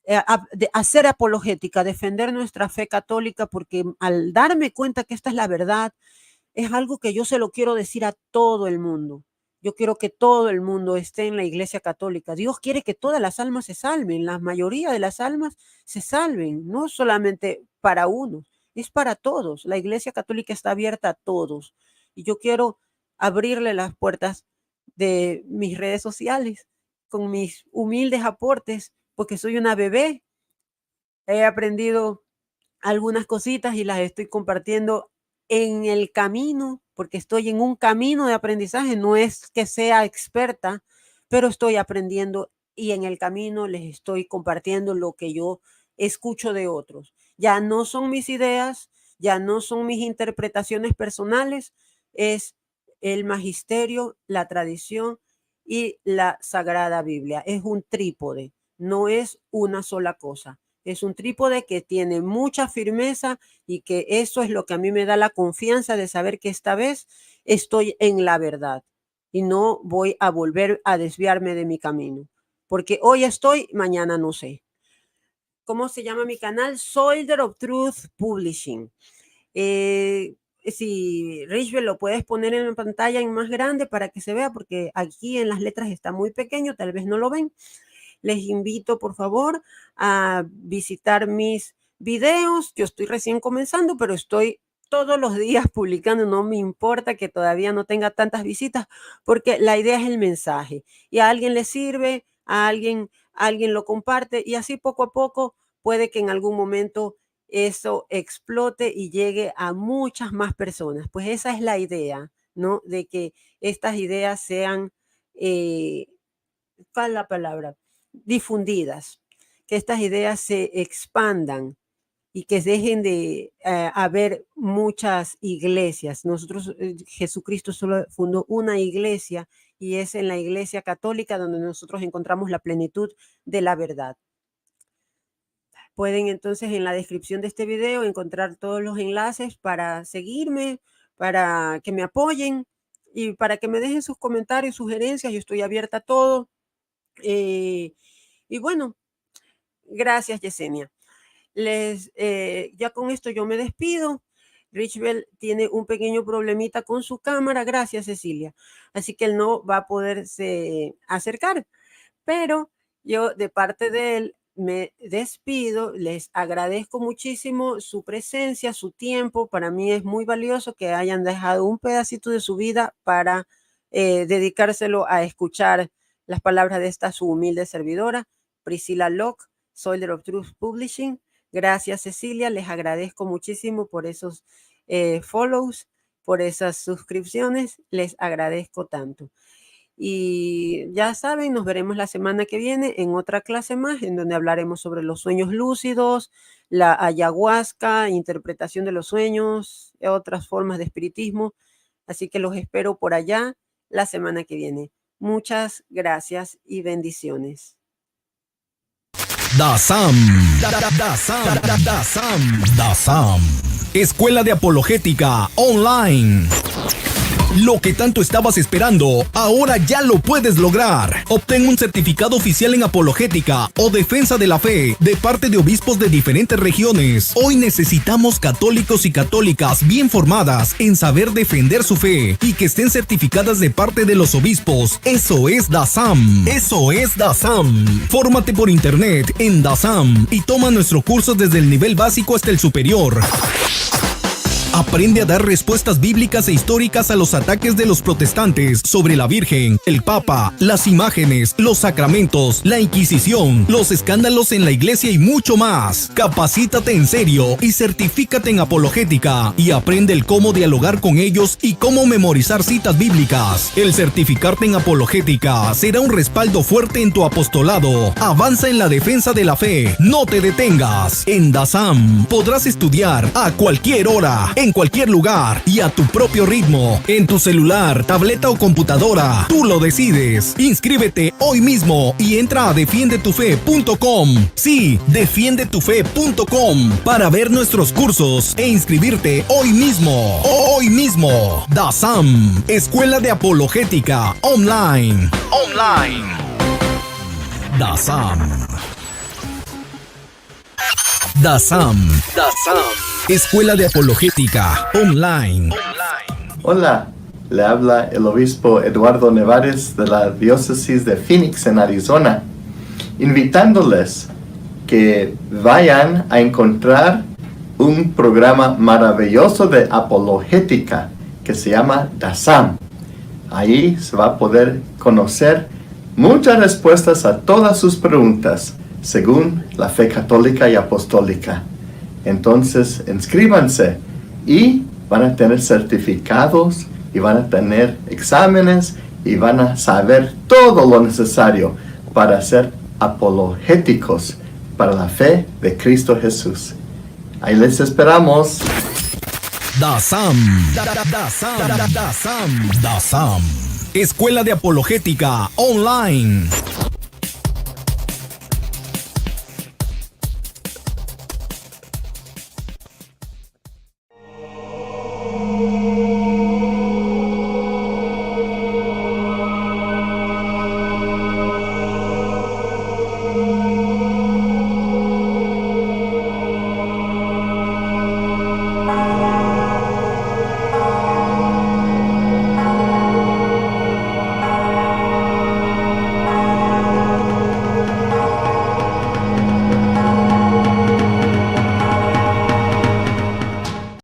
de hacer apologética, defender nuestra fe católica, porque al darme cuenta que esta es la verdad, es algo que yo se lo quiero decir a todo el mundo. Yo quiero que todo el mundo esté en la Iglesia Católica. Dios quiere que todas las almas se salven, la mayoría de las almas se salven, no solamente para uno, es para todos. La Iglesia Católica está abierta a todos. Y yo quiero abrirle las puertas de mis redes sociales con mis humildes aportes, porque soy una bebé. He aprendido algunas cositas y las estoy compartiendo en el camino, porque estoy en un camino de aprendizaje, no es que sea experta, pero estoy aprendiendo y en el camino les estoy compartiendo lo que yo escucho de otros. Ya no son mis ideas, ya no son mis interpretaciones personales, es el magisterio, la tradición y la Sagrada Biblia. Es un trípode, no es una sola cosa. Es un trípode que tiene mucha firmeza y que eso es lo que a mí me da la confianza de saber que esta vez estoy en la verdad y no voy a volver a desviarme de mi camino. Porque hoy estoy, mañana no sé. ¿Cómo se llama mi canal? Soldier of Truth Publishing. Si Richbel lo puedes poner en la pantalla en más grande para que se vea, porque aquí en las letras está muy pequeño, tal vez no lo ven. Les invito, por favor, a visitar mis videos. Yo estoy recién comenzando, pero estoy todos los días publicando. No me importa que todavía no tenga tantas visitas, porque la idea es el mensaje. Y a alguien le sirve, a alguien lo comparte, y así poco a poco puede que en algún momento eso explote y llegue a muchas más personas. Pues esa es la idea, ¿no? De que estas ideas sean, ¿cuál es la palabra? Difundidas, que estas ideas se expandan y que dejen de haber muchas iglesias. Nosotros, Jesucristo solo fundó una iglesia y es en la Iglesia Católica donde nosotros encontramos la plenitud de la verdad. Pueden entonces en la descripción de este video encontrar todos los enlaces para seguirme, para que me apoyen y para que me dejen sus comentarios, sugerencias. Yo estoy abierta a todo. Y bueno, gracias, Yesenia. Ya con esto yo me despido. Richbel tiene un pequeño problemita con su cámara. Gracias, Cecilia. Así que él no va a poderse acercar. Pero yo, de parte de él, me despido. Les agradezco muchísimo su presencia, su tiempo. Para mí es muy valioso que hayan dejado un pedacito de su vida para dedicárselo a escuchar las palabras de esta su humilde servidora, Priscilla Locke, Soldier of Truth Publishing. Gracias, Cecilia. Les agradezco muchísimo por esos follows, por esas suscripciones. Les agradezco tanto. Y ya saben, nos veremos la semana que viene en otra clase más, en donde hablaremos sobre los sueños lúcidos, la ayahuasca, interpretación de los sueños, otras formas de espiritismo. Así que los espero por allá la semana que viene. Muchas gracias y bendiciones. DASAM. Escuela de Apologética Online. Lo que tanto estabas esperando, ahora ya lo puedes lograr. Obtén un certificado oficial en apologética o defensa de la fe de parte de obispos de diferentes regiones. Hoy necesitamos católicos y católicas bien formadas en saber defender su fe y que estén certificadas de parte de los obispos. Eso es DASAM. Eso es DASAM. Fórmate por internet en DASAM y toma nuestro curso desde el nivel básico hasta el superior. Aprende a dar respuestas bíblicas e históricas a los ataques de los protestantes sobre la Virgen, el Papa, las imágenes, los sacramentos, la Inquisición, los escándalos en la iglesia y mucho más. Capacítate en serio y certifícate en apologética y aprende el cómo dialogar con ellos y cómo memorizar citas bíblicas. El certificarte en apologética será un respaldo fuerte en tu apostolado. Avanza en la defensa de la fe. No te detengas. En DASAM podrás estudiar a cualquier hora, en cualquier lugar y a tu propio ritmo, en tu celular, tableta o computadora. Tú lo decides. Inscríbete hoy mismo y entra a defiendetufe.com. Sí, defiendetufe.com para ver nuestros cursos e inscribirte hoy mismo. Hoy mismo. DASAM, Escuela de Apologética Online. DASAM. Escuela de Apologética Online. Hola, le habla el obispo Eduardo Nevares de la diócesis de Phoenix en Arizona, invitándoles que vayan a encontrar un programa maravilloso de apologética que se llama DASAM. Ahí se va a poder conocer muchas respuestas a todas sus preguntas según la fe católica y apostólica. Entonces, inscríbanse y van a tener certificados y van a tener exámenes y van a saber todo lo necesario para ser apologéticos para la fe de Cristo Jesús. Ahí les esperamos. DASAM. Escuela de Apologética Online.